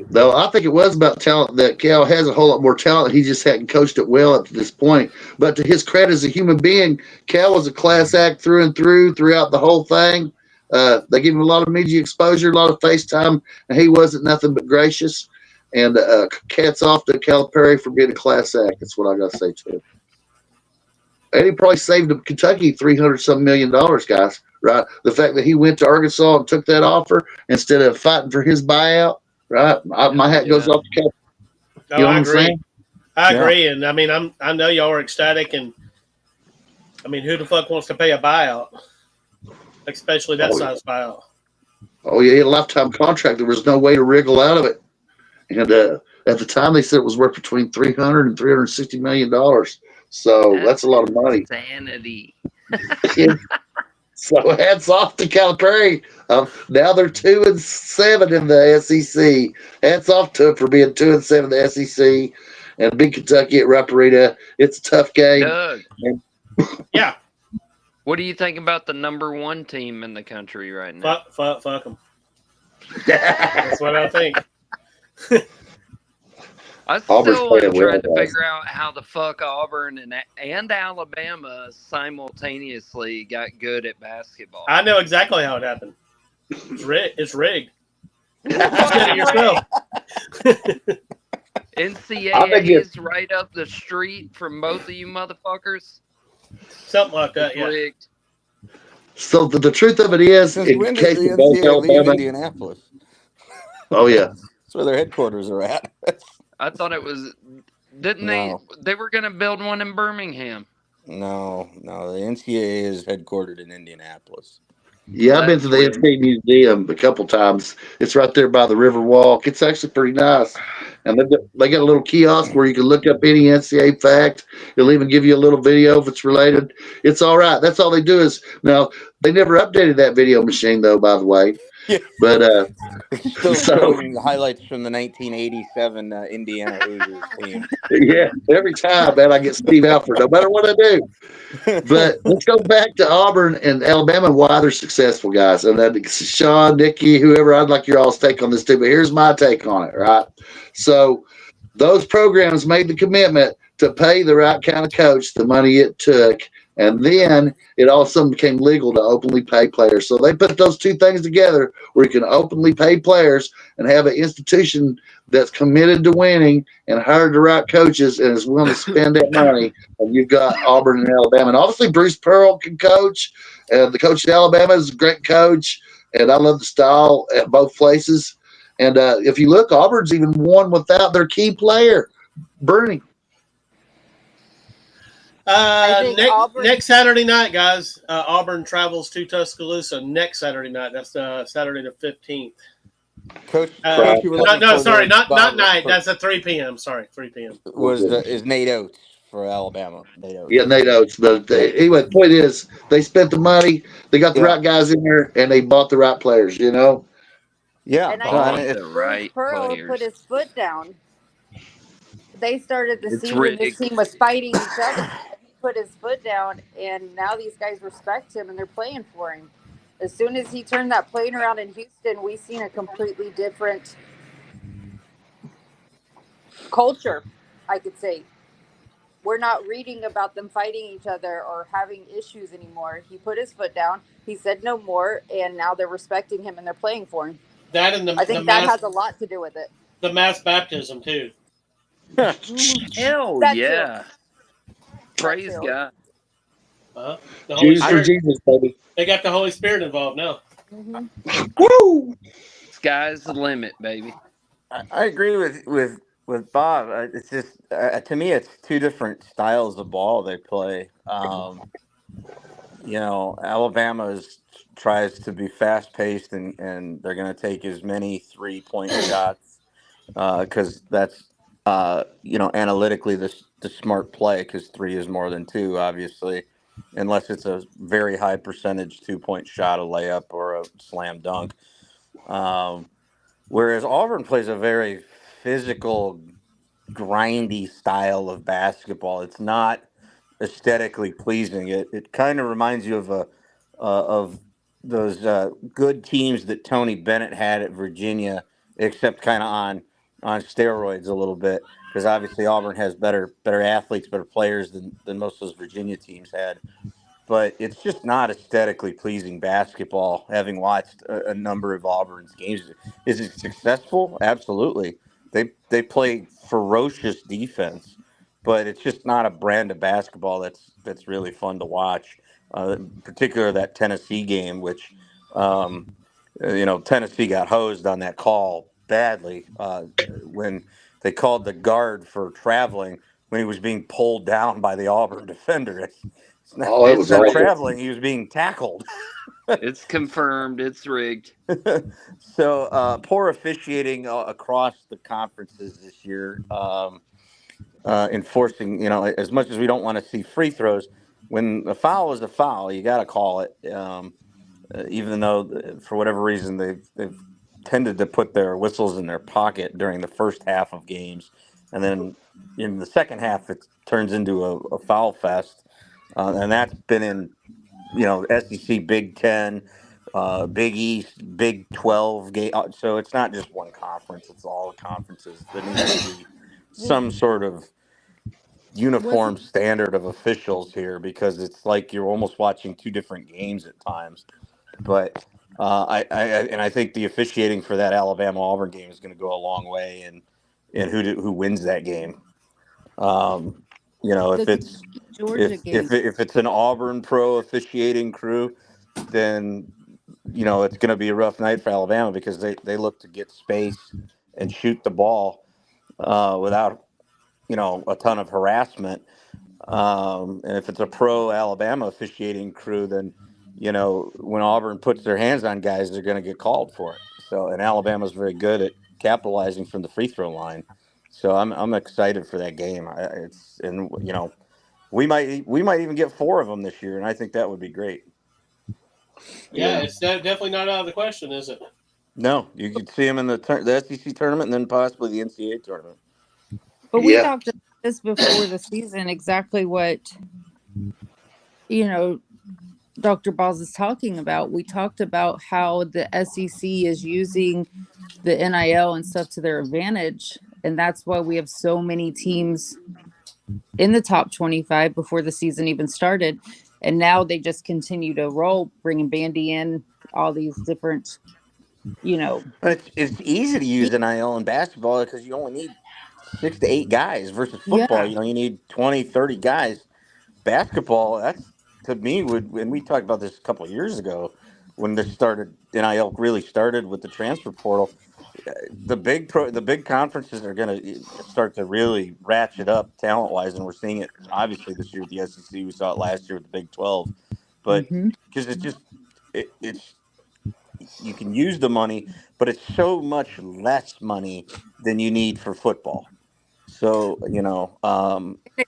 No, I think it was about talent. That Cal has a whole lot more talent. He just hadn't coached it well up to this point. But to his credit as a human being, Cal was a class act through and throughout the whole thing. They gave him a lot of media exposure, a lot of FaceTime, and he wasn't nothing but gracious. And cats off to Calipari for being a class act. That's what I got to say to him. And he probably saved Kentucky $300-some million, guys. Right? The fact that he went to Arkansas and took that offer instead of fighting for his buyout. Right? My hat goes off to Cal. No, you know I agree. I agree, and I mean, I know y'all are ecstatic, and I mean, who the fuck wants to pay a buyout, especially that size buyout? Oh yeah, he had a lifetime contract. There was no way to wriggle out of it. And at the time, they said it was worth between $300 and $360 million. So that's a lot of money. Sanity. So hats off to Calipari. Now they're 2-7 in the SEC. Hats off to them for being 2-7 in the SEC. And Big Kentucky at Rupp-Arena. It's a tough game. Doug, Yeah. what do you think about the #1 team in the country right now? Fuck them. That's what I think. I Auburn's still playing am trying to well, guys. figure out how the fuck Auburn and Alabama simultaneously got good at basketball. I know exactly how it happened. It's rigged. You said it yourself. NCAA is right up the street from both of you motherfuckers. Something like that, It's yeah. rigged. So the truth of it is, Since in when case did the of both NCAA leave Alabama. Indianapolis? Oh, yeah. That's where their headquarters are at. I thought it was. Didn't No. they were going to build one in Birmingham. No. The NCAA is headquartered in Indianapolis. Yeah, I've been to the NCAA Museum a couple times. It's right there by the River Walk. It's actually pretty nice. And they got a little kiosk where you can look up any NCAA fact. It'll even give you a little video if it's related. It's all right. That's all they do is now they never updated that video machine though, by the way. Yeah. But Still showing highlights from the 1987 Indiana Hoosiers team. yeah, every time, man, I get Steve Alford, no matter what I do. But let's go back to Auburn and Alabama and why they're successful, guys. And then Sean, Nikki, whoever, I'd like your all's take on this too. But here's my take on it, right? So those programs made the commitment to pay the right kind of coach the money it took. And then it also became legal to openly pay players. So they put those two things together where you can openly pay players and have an institution that's committed to winning and hired the right coaches and is willing to spend that money. And you've got Auburn and Alabama. And obviously Bruce Pearl can coach. And the coach at Alabama is a great coach. And I love the style at both places. And if you look, Auburn's even won without their key player, Bernie. Next Saturday night, guys, Auburn travels to Tuscaloosa next Saturday night. That's Saturday the 15th. Coach, sorry, not night. That's at 3 p.m. Sorry, 3 p.m. Is Nate Oates for Alabama? Nate Oates. Yeah, Nate Oates. But anyway, the point is, they spent the money, they got the right guys in there, and they bought the right players. You know. Yeah, and I think the right Pearl players. put his foot down. They started the It's season. rigged. This team was fighting each other. He put his foot down, and now these guys respect him and they're playing for him. As soon as he turned that plane around in Houston, we seen a completely different culture, I could say. We're not reading about them fighting each other or having issues anymore. He put his foot down. He said no more, and now they're respecting him and they're playing for him. That and I think that has a lot to do with it. The mass baptism too. Hell That yeah! Praise God. The Holy Jesus for Spirit. Jesus, baby. They got the Holy Spirit involved now. Woo! Sky's the limit, baby. I agree with Bob. It's just to me, it's two different styles of ball they play. Alabama tries to be fast paced and they're going to take as many 3-point shots because that's analytically the smart play because 3 is more than 2, obviously, unless it's a very high percentage 2-point shot, a layup, or a slam dunk. Whereas Auburn plays a very physical, grindy style of basketball. It's not aesthetically pleasing. It kind of reminds you of those good teams that Tony Bennett had at Virginia, except kind of on steroids a little bit, because obviously Auburn has better athletes, better players than most of those Virginia teams had. But it's just not aesthetically pleasing basketball, having watched a number of Auburn's games. Is it successful? Absolutely. They play ferocious defense, but it's just not a brand of basketball that's really fun to watch. Particularly that Tennessee game, which Tennessee got hosed on that call badly when they called the guard for traveling when he was being pulled down by the Auburn defender. It's not traveling. He was being tackled. It's confirmed. It's rigged. So poor officiating across the conferences this year. enforcing, as much as we don't want to see free throws, when a foul is a foul, you got to call it. Even though for whatever reason they've tended to put their whistles in their pocket during the first half of games, and then in the second half it turns into a foul fest, and that's been in SEC, Big Ten, Big East, Big 12 game. So it's not just one conference; it's all conferences. There needs to be some sort of uniform standard of officials here, because it's like you're almost watching two different games at times. But I think the officiating for that Alabama Auburn game is going to go a long way in who wins that game. If it's if it's an Auburn pro officiating crew, then it's going to be a rough night for Alabama, because they look to get space and shoot the ball without a ton of harassment. And if it's a pro Alabama officiating crew, then when Auburn puts their hands on guys, they're going to get called for it. So, and Alabama's very good at capitalizing from the free throw line. So I'm excited for that game. We might even get 4 of them this year, and I think that would be great. Yeah, it's definitely not out of the question, is it? No, you could see them in the SEC tournament and then possibly the NCAA tournament. But we talked about this before the season, exactly what Dr. Balls is talking about. We talked about how the SEC is using the NIL and stuff to their advantage, and that's why we have so many teams in the top 25 before the season even started. And now they just continue to roll, bringing Bandy in, all these different, But it's easy to use NIL in basketball because you only need 6 to 8 guys versus football. You need 20, 30 guys. Basketball, that's, to me, and we talked about this a couple of years ago when this started, NIL really started with the transfer portal. The big conferences are going to start to really ratchet up talent-wise, and we're seeing it obviously this year with the SEC. We saw it last year with the Big 12, but because it's you can use the money, but it's so much less money than you need for football. So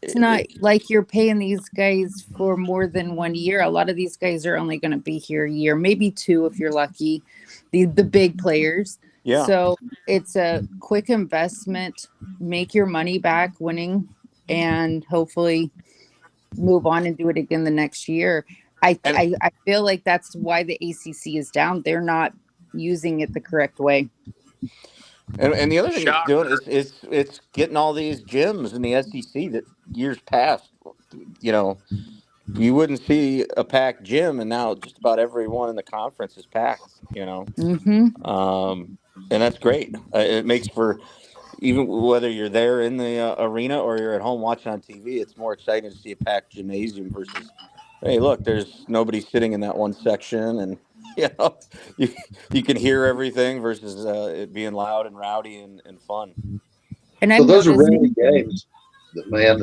it's not like you're paying these guys for more than 1 year. A lot of these guys are only going to be here a year, maybe 2 if you're lucky. The big players. Yeah. So it's a quick investment. Make your money back winning, and hopefully move on and do it again the next year. I feel like that's why the ACC is down. They're not using it the correct way. And the other thing it's doing is it's getting all these gyms in the SEC that years past, you wouldn't see a packed gym, and now just about everyone in the conference is packed. And that's great. It makes for, even whether you're there in the arena or you're at home watching on TV, it's more exciting to see a packed gymnasium versus, hey, look, there's nobody sitting in that one section, and you can hear everything versus it being loud and rowdy and fun. And so those are rowdy games, man.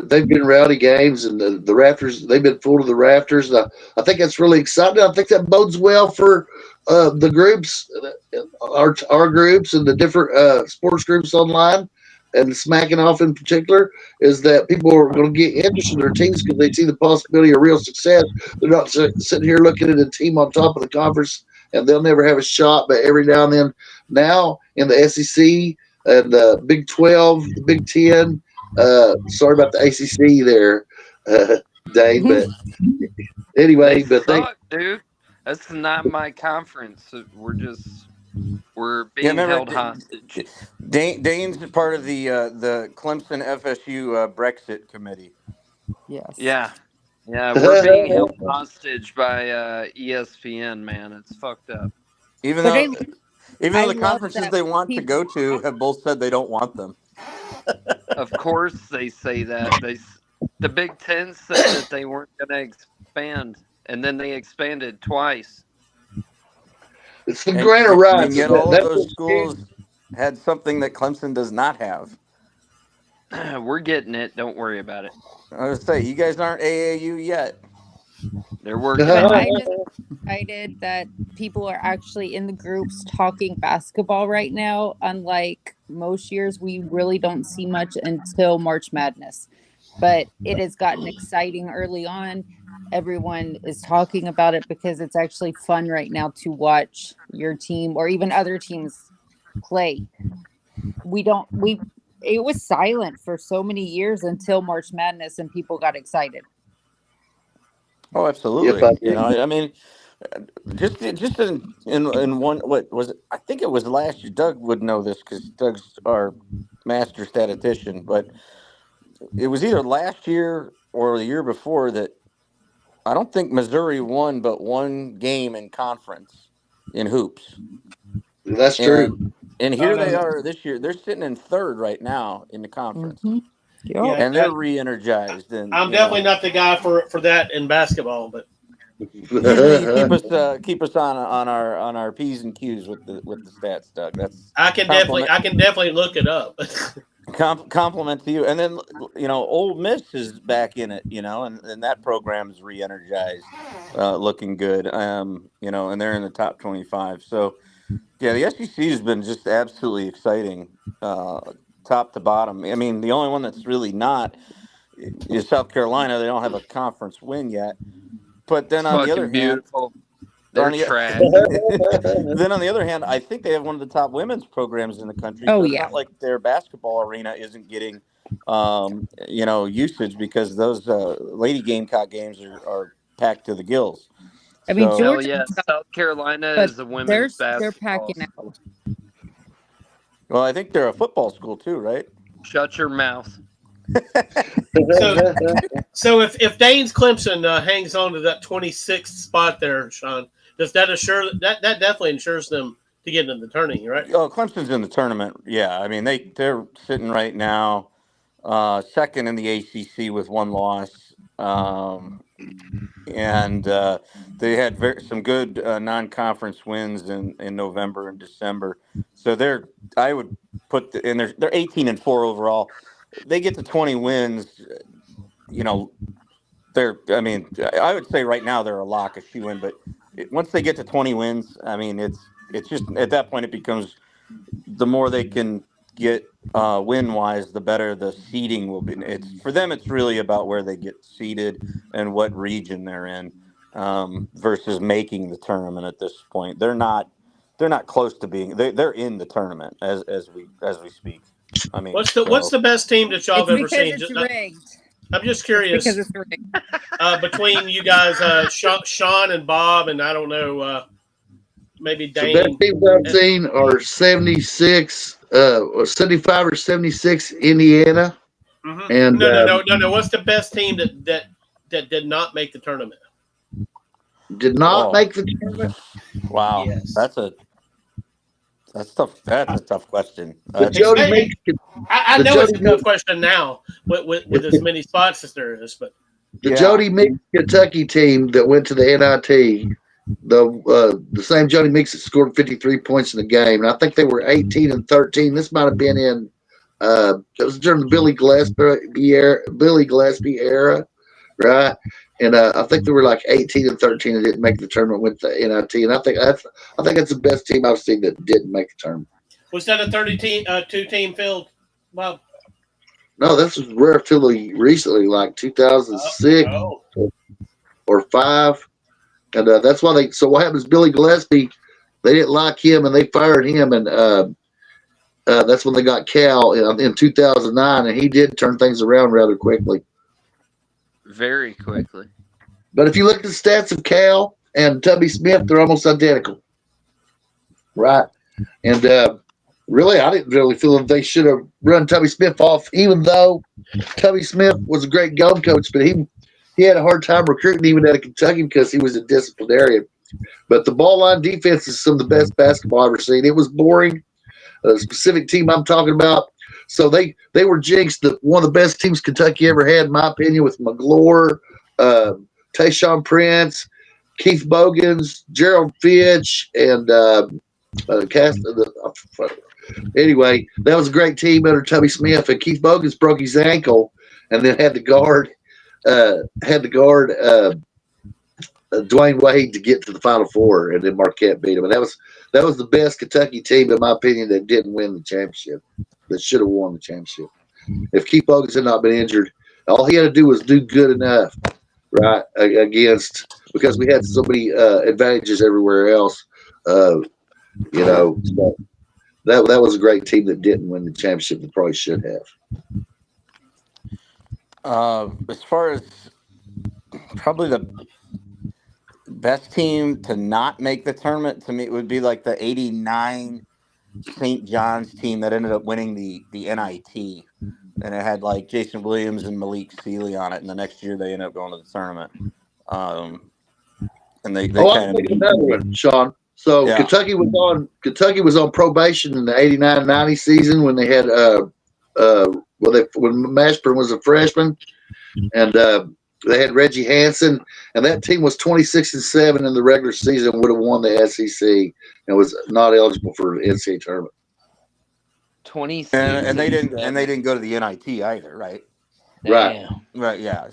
They've been rowdy games, and the rafters, they've been full to the rafters. I think that's really exciting. I think that bodes well for the groups, our groups, and the different sports groups online, and Smacking Off in particular, is that people are going to get interested in their teams because they see the possibility of real success. They're not sitting here looking at a team on top of the conference and they'll never have a shot, but every now and then, now in the SEC and the Big 12, the Big 10, sorry about the ACC there, Dane, but anyway, dude, that's not my conference. We're being held hostage. Dane's part of the Clemson FSU Brexit committee. Yes. Yeah, we're being held hostage by ESPN, man. It's fucked up. Even though the conferences they want to go to have both said they don't want them. Of course they say that. The Big Ten said that they weren't going to expand, and then they expanded twice. It's the grant of rights. And yet all of those schools had something that Clemson does not have. We're getting it. Don't worry about it. I was going to say, you guys aren't AAU yet. They're working. But I just excited that people are actually in the groups talking basketball right now, unlike most years we really don't see much until March Madness. But it has gotten exciting early on. Everyone is talking about it because it's actually fun right now to watch your team or even other teams play. It was silent for so many years until March Madness and people got excited. Oh, absolutely. Yep, You know, I mean, just in one, what was it? I think it was last year. Doug would know this because Doug's our master statistician, but it was either last year or the year before that I don't think Missouri won but one game in conference in hoops. That's true. And here they are this year. They're sitting in third right now in the conference. Yeah, And they're re-energized. And I'm definitely not the guy for that in basketball, but usually you keep us on our P's and Q's with the stats, Doug. That's I can definitely look it up. Compliment to you. And then Ole Miss is back in it, and that program's re-energized, looking good. And they're in the top 25. So yeah, the SEC has been just absolutely exciting, top to bottom. I mean, the only one that's really not is South Carolina. They don't have a conference win yet. But then on the other hand, they're trash. Then on the other hand, I think they have one of the top women's programs in the country. Oh, so it's yeah. not like their basketball arena isn't getting, usage because those Lady Gamecock games are packed to the gills. I mean, So- Georgia, South Carolina but is the women's they're basketball. packing out. Well, I think they're a football school too, right? Shut your mouth. So if Dane's Clemson hangs on to that 26th spot there, Sean, does that assure that definitely ensures them to get into the tournament, right? Oh, Clemson's in the tournament. Yeah, I mean they're sitting right now second in the ACC with one loss, and they had some good non-conference wins in November and December. So I would put they're 18-4 overall. They get to 20 wins. I would say right now they're a lock, a shoe-in. But once they get to 20 wins, I mean, it's just at that point it becomes the more they can get win-wise, the better the seeding will be. For them, it's really about where they get seeded and what region they're in versus making the tournament at this point. They're not close to being. They're in the tournament as we speak. I mean, what's the best team that y'all have ever seen? It's rigged. I'm just curious. Because it's rigged. Between you guys, Sean and Bob, and I don't know, maybe Dane. The best teams I've seen are 76, 75 or 76 Indiana. Mm-hmm. And no. What's the best team that did not make the tournament? Did not make the tournament? Wow, Yes. That's tough. That's a tough question. I know it's a tough question now with as many spots as there is, but the Jody Meeks Kentucky team that went to the NIT, the same Jody Meeks that scored 53 points in the game, and I think they were 18-13. This might have been in it was during the Billy Gillespie era, right? And I think they were like 18-13 and didn't make the tournament with the NIT. And I think that's the best team I've seen that didn't make the tournament. Was that a 2-team field? Well, no, this was relatively recently, like 2006 or 5. And that's why so what happens, Billy Gillespie, they didn't like him and they fired him. And that's when they got Cal in 2009. And he did turn things around rather quickly. Very quickly. But if you look at the stats of Cal and Tubby Smith, they're almost identical. Right. And really, I didn't really feel that they should have run Tubby Smith off, even though Tubby Smith was a great gum coach, but he had a hard time recruiting even out of Kentucky because he was a disciplinarian. But the ball line defense is some of the best basketball I've ever seen. It was boring. The specific team I'm talking about, so they were jinxed. One of the best teams Kentucky ever had, in my opinion, with McGlure, Tayshaun Prince, Keith Bogans, Gerald Fitch, and anyway, that was a great team under Tubby Smith. And Keith Bogans broke his ankle, and then had to guard Dwayne Wade to get to the Final Four, and then Marquette beat them. And that was the best Kentucky team, in my opinion, that didn't win the championship. That should have won the championship. If Keith Bogus had not been injured, all he had to do was do good enough, right? Against, because we had so many advantages everywhere else. So that was a great team that didn't win the championship. That probably should have. As far as probably the best team to not make the tournament, to me, it would be like the '89 St. John's team that ended up winning the NIT, and it had like Jason Williams and Malik Sealy on it. And the next year they ended up going to the tournament. And they I'll make another one, Sean. So yeah. Kentucky was on probation in the '89-'90 season when they had when Mashburn was a freshman, and they had Reggie Hansen, and that team was 26-7 in the regular season. Would have won the SEC and was not eligible for the NCAA tournament. 26, and they didn't go to the NIT either, right? Right. Right. Yeah.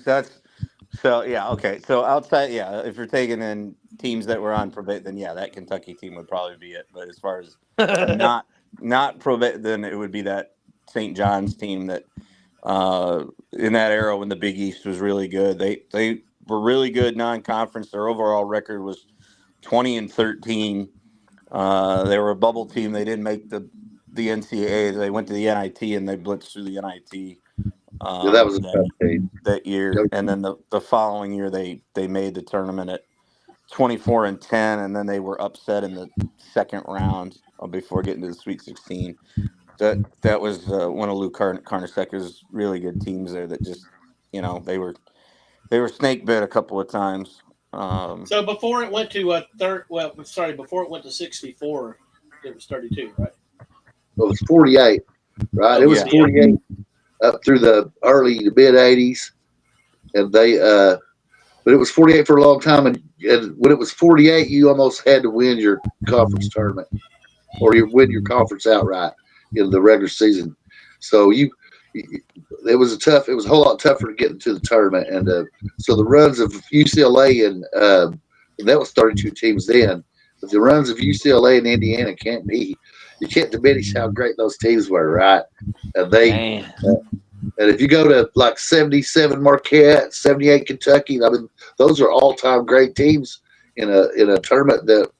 So yeah. Okay. So outside, yeah, if you're taking in teams that were on probation, then yeah, that Kentucky team would probably be it. But as far as not probation, then it would be that St. John's team that in that era when the Big East was really good. They were really good non-conference. Their overall record was 20-13. They were a bubble team. They didn't make the NCAA. They went to the NIT and they blitzed through the NIT. That was a tough team that year. Yep. And then the following year they made the tournament at 24-10, and then they were upset in the second round before getting to the Sweet 16. That was one of Lou Carnesecca's really good teams there. That just they were snake bit a couple of times. So before it went to before it went to 64, it was 32, right? Well, it was 48, right? It was 48 up through the early to mid 80s, and they but it was 48 for a long time. And when it was 48, you almost had to win your conference tournament, or you win your conference outright in the regular season. So it was a whole lot tougher to get into the tournament. And so the runs of UCLA and that was 32 teams then, but the runs of UCLA and Indiana you can't diminish how great those teams were, right? And and if you go to like 77 Marquette, 78 Kentucky, I mean, those are all-time great teams in a tournament that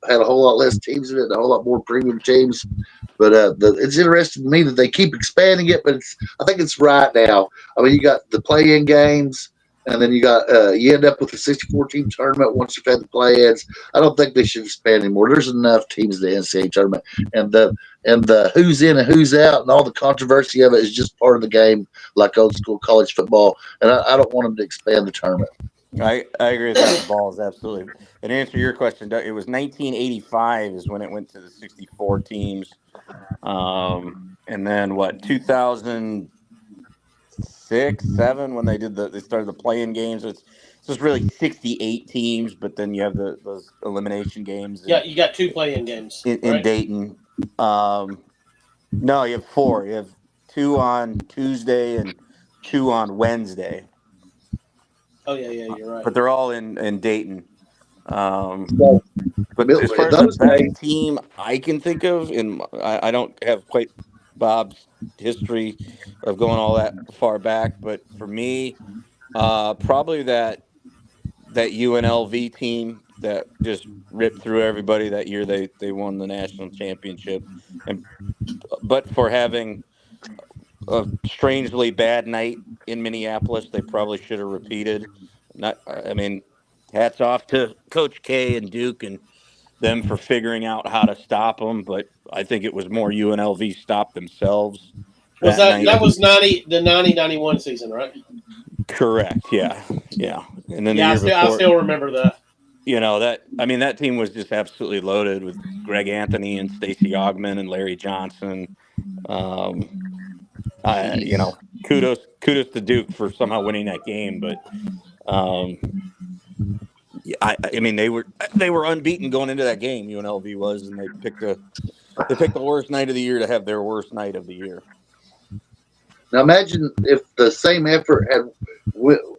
had a whole lot less teams in it, and a whole lot more premium teams. But it's interesting to me that they keep expanding it, but I think it's right now. I mean, you got the play-in games, and then you end up with a 64-team tournament once you've had the play-ins. I don't think they should expand anymore. There's enough teams in the NCAA tournament, and the who's in and who's out and all the controversy of it is just part of the game, like old school college football. And I don't want them to expand the tournament. I agree with that. Balls, absolutely. And to answer your question, Doug, it was 1985 is when it went to the 64 teams. And then 2006, 2007 when they started the play-in games. So it's really 68 teams, but then you have those elimination games. Yeah, you got 2 play-in games in Dayton. No, you have 4. You have 2 on Tuesday and 2 on Wednesday. Oh yeah, you're right. But they're all in Dayton. But as far as the best team I can think of, and I don't have quite Bob's history of going all that far back, but for me, probably that UNLV team that just ripped through everybody that year. They won the national championship, but for having a strangely bad night in Minneapolis, they probably should have repeated. Hats off to Coach K and Duke and them for figuring out how to stop them, but I think it was more UNLV stopped themselves. That was the 90-91 season, right? Correct. Yeah. And then I still remember that. That team was just absolutely loaded with Greg Anthony and Stacey Ogman and Larry Johnson. Kudos to Duke for somehow winning that game, but they were unbeaten going into that game. UNLV was, and they picked the worst night of the year to have their worst night of the year. Now imagine if the same effort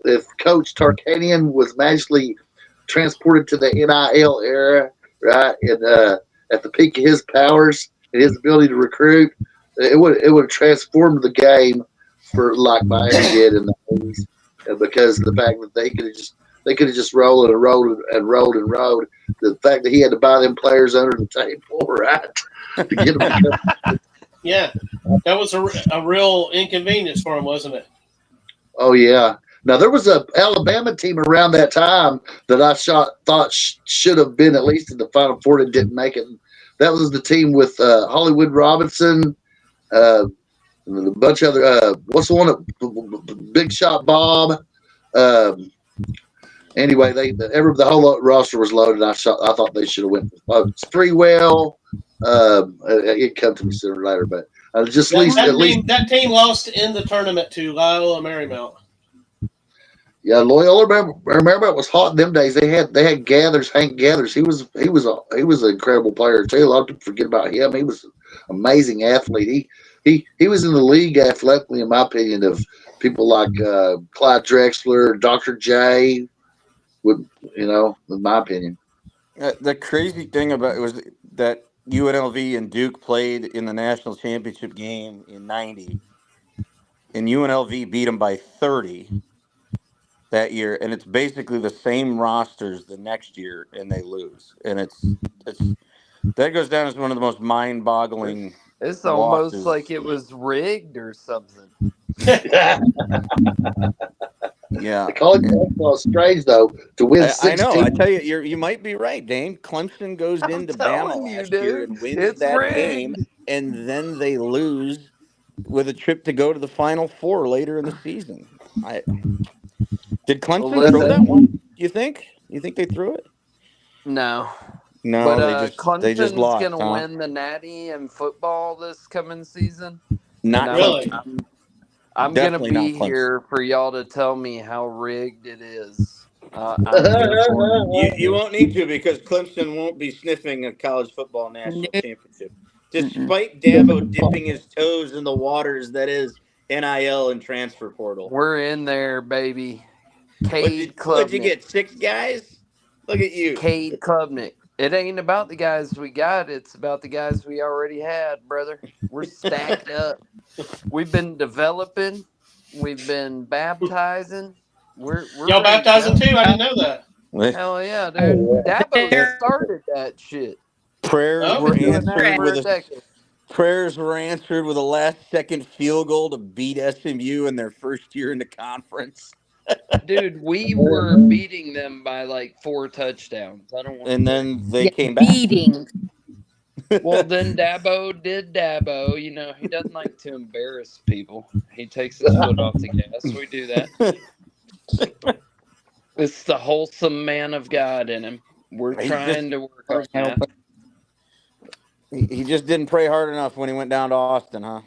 if Coach Tarkanian was magically transported to the NIL era, right? And at the peak of his powers and his ability to recruit, it would have transformed the game for like Miami did in the 80s, because of the fact that they could have just rolled and rolled and rolled and rolled. The fact that he had to buy them players under the table, right, to get them. Yeah, that was a real inconvenience for him, wasn't it? Oh yeah. Now there was a Alabama team around that time that I thought should have been at least in the Final Four and didn't make it. That was the team with Hollywood Robinson, a bunch of other. What's the one? Big Shot Bob. Anyway, the whole roster was loaded. I thought they should have went Sprewell. It come to me sooner or later, but that team lost in the tournament to Loyola Marymount. Yeah, Loyola Marymount was hot in them days. They had Gathers, Hank Gathers. He was an incredible player too. A lot of people forget about him. He was an amazing athlete. He was in the league athletically, in my opinion, of people like Clyde Drexler, Dr. J. In my opinion. The crazy thing about it was that UNLV and Duke played in the national championship game in '90, and UNLV beat them by 30 that year, and it's basically the same rosters the next year, and they lose, and it's that goes down as one of the most mind-boggling. It's almost losses. like it was rigged or something. Yeah, the college basketball is strange though to win. I know. I tell you, you might be right, Dane. Clemson goes into Bama last year and wins that game, and then they lose with a trip to go to the Final Four later in the season. Did Clemson throw that one? You think? You think they threw it? No. No, but they just lost. Clemson's gonna win the Natty in football this coming season. Not really. I'm going to be here for y'all to tell me how rigged it is. You won't need to, because Clemson won't be sniffing a college football national championship. Despite Dabo dipping his toes in the waters that is NIL and transfer portal. We're in there, baby. Cade Klubnik. What'd you get, 6 guys? Look at you. Cade Klubnik. It ain't about the guys we got. It's about the guys we already had, brother. We're stacked up. We've been developing. We've been baptizing. We're y'all baptizing too? I didn't know that. Hell yeah, dude. Dabo started that shit. Prayers were answered with a last-second field goal to beat SMU in their first year in the conference. Dude, we were beating them by like 4 touchdowns. I don't want. And then they came back. Beating. Well, then Dabo did Dabo. You know, he doesn't like to embarrass people. He takes his foot off the gas. We do that. It's the wholesome man of God in him. We're trying to work on that. He just didn't pray hard enough when he went down to Austin, huh?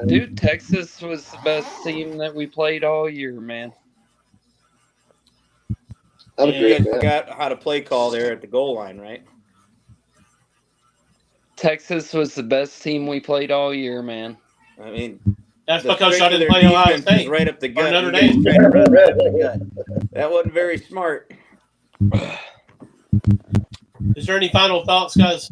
Dude, Texas was the best team that we played all year, man. You guys forgot how to play call there at the goal line, right? Texas was the best team we played all year, man. I mean, that's because y'all didn't play Ohio State. Right up the gut. Notre Dame. That wasn't very smart. Is there any final thoughts, guys?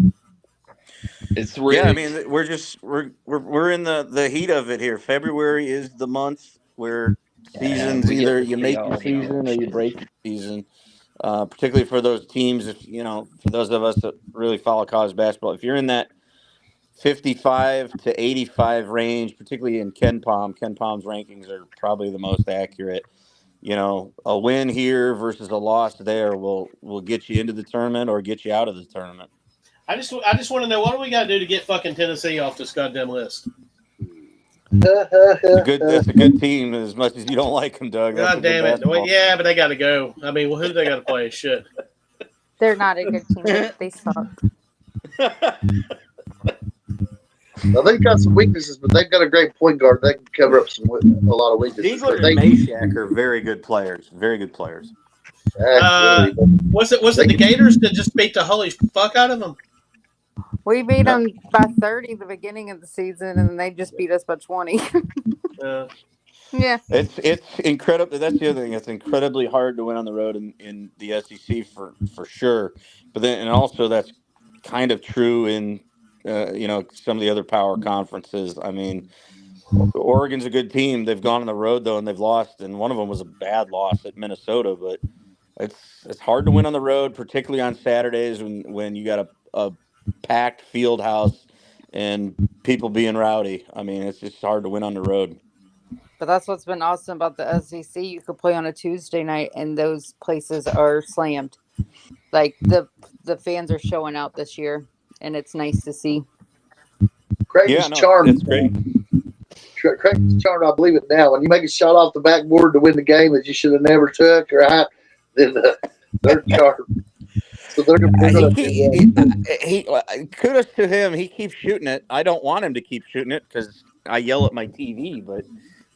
It's rigged. Yeah, I mean, we're in the heat of it here. February is the month where seasons either you make the season or you break the season. Particularly for those teams, for those of us that really follow college basketball, if you're in that 55 to 85 range, particularly in KenPom's rankings are probably the most accurate. A win here versus a loss there will get you into the tournament or get you out of the tournament. I just want to know, what do we got to do to get fucking Tennessee off this goddamn list? That's a good team, as much as you don't like them, Doug. God damn it. Well, yeah, but they got to go. I mean, who do they got to play? Shit. They're not a good team. They suck. Well, they've got some weaknesses, but they've got a great point guard. They can cover up a lot of weaknesses. Ziegler and Meshack are very good players. Very good players. Was it the Gators that just beat the holy fuck out of them? We beat them by 30 at the beginning of the season, and they just beat us by 20. Yeah. It's incredible. That's the other thing. It's incredibly hard to win on the road in the SEC for sure. But then, and also that's kind of true in some of the other power conferences. I mean, Oregon's a good team. They've gone on the road though, and they've lost. And one of them was a bad loss at Minnesota. But it's hard to win on the road, particularly on Saturdays when you got a packed field house and people being rowdy. I mean, it's just hard to win on the road. But that's what's been awesome about the SEC. You could play on a Tuesday night, and those places are slammed. Like the fans are showing out this year, and it's nice to see. Creighton's charmed. It's great. Creighton's charmed. I believe it now. When you make a shot off the backboard to win the game that you should have never took, right? Then they're charmed. So they're going to kudos to him. He keeps shooting it. I don't want him to keep shooting it because I yell at my TV. But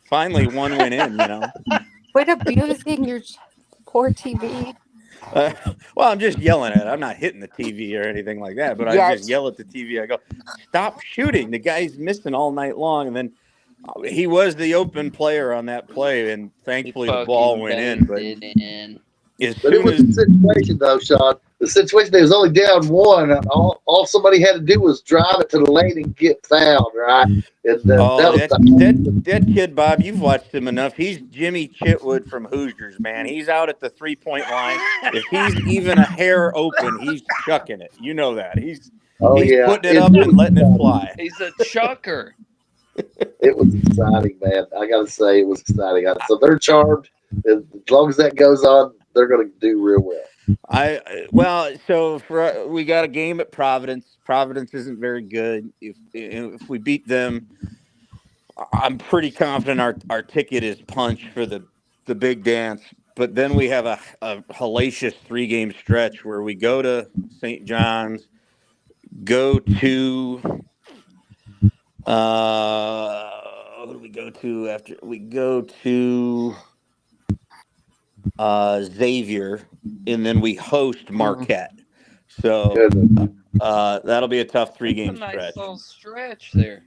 finally, one went in. Quit abusing your poor TV. Well, I'm just yelling at it. I'm not hitting the TV or anything like that. But I just yell at the TV. I go, "Stop shooting! The guy's missing all night long." And then he was the open player on that play, and thankfully the ball went in. But it was the situation, though, Sean. The situation, they was only down one. And all somebody had to do was drive it to the lane and get fouled, right? And, that kid, Bob, you've watched him enough. He's Jimmy Chitwood from Hoosiers, man. He's out at the 3-point line. If he's even a hair open, he's chucking it. You know that. He's putting it up and letting it fly. He's a chucker. It was exciting, man. I got to say, it was exciting. So they're charmed. As long as that goes on, they're going to do real well. We got a game at Providence. Providence isn't very good. If we beat them, I'm pretty confident our ticket is punched for the big dance. But then we have a hellacious 3-game stretch where we go to St. John's, go to what do we go to after? We go to Xavier, and then we host Marquette. So that'll be a tough 3-game stretch. Nice little stretch there.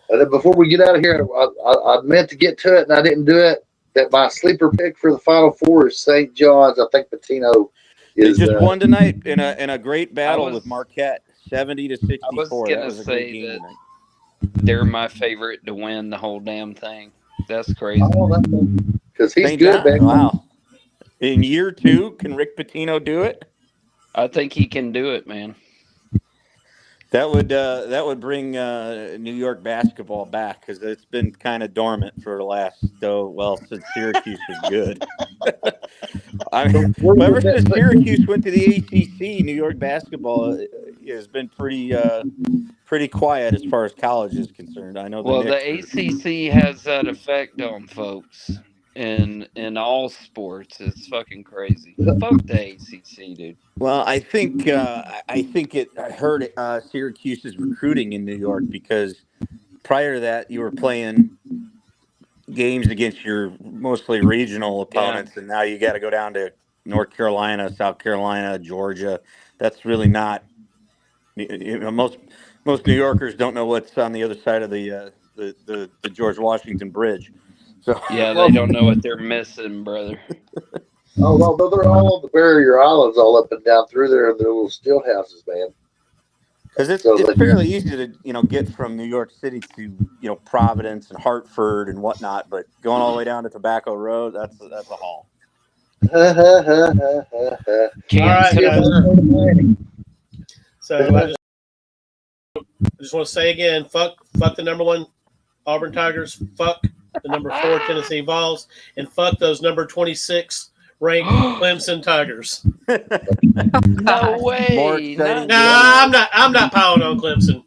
And then before we get out of here, I meant to get to it and I didn't do it. That my sleeper pick for the Final Four is St. John's. I think Pitino is. They just won tonight in a great battle with Marquette, 70-64. I was gonna say that they're my favorite to win the whole damn thing. That's crazy. Because he's good, man. Wow. In year 2, can Rick Pitino do it? I think he can do it, man. That would bring New York basketball back because it's been kind of dormant for the last since Syracuse was good. Ever since Syracuse went to the ACC, New York basketball has been pretty quiet as far as college is concerned. I know. The ACC has that effect on folks. In all sports, it's fucking crazy. Fuck the ACC, dude. Well, I think it hurt Syracuse's recruiting in New York because prior to that, you were playing games against your mostly regional opponents, and now you got to go down to North Carolina, South Carolina, Georgia. That's really not. Most New Yorkers don't know what's on the other side of the George Washington Bridge. So, they don't know what they're missing, brother. Oh, well, they're all on the barrier islands, all up and down through there in their little still houses, man. Because it's fairly easy to get from New York City to Providence and Hartford and whatnot, but going all the way down to Tobacco Road, that's a haul. All right, guys. So I just want to say again, fuck the #1 Auburn Tigers, fuck the #4 Tennessee Vols, and fuck those number 26 ranked Clemson Tigers. No way. I'm not piling on Clemson.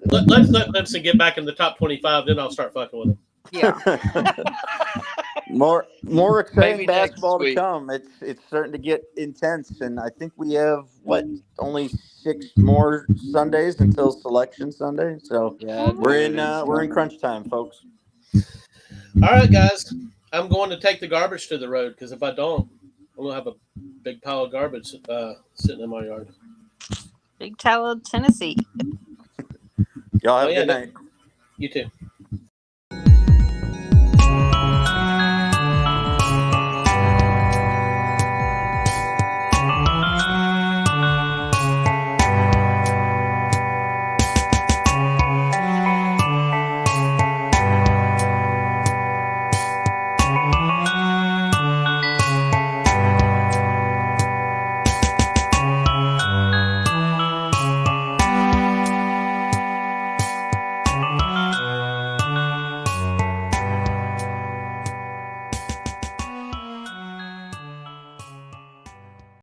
Let's let Clemson get back in the top 25, then I'll start fucking with them. Yeah. More exciting basketball to come. It's starting to get intense, and I think we have only 6 more Sundays until Selection Sunday. So we're in crunch time, folks. All right, guys. I'm going to take the garbage to the road because if I don't, I'm gonna have a big pile of garbage sitting in my yard. Big Tallow, Tennessee. Y'all have a good night. You too.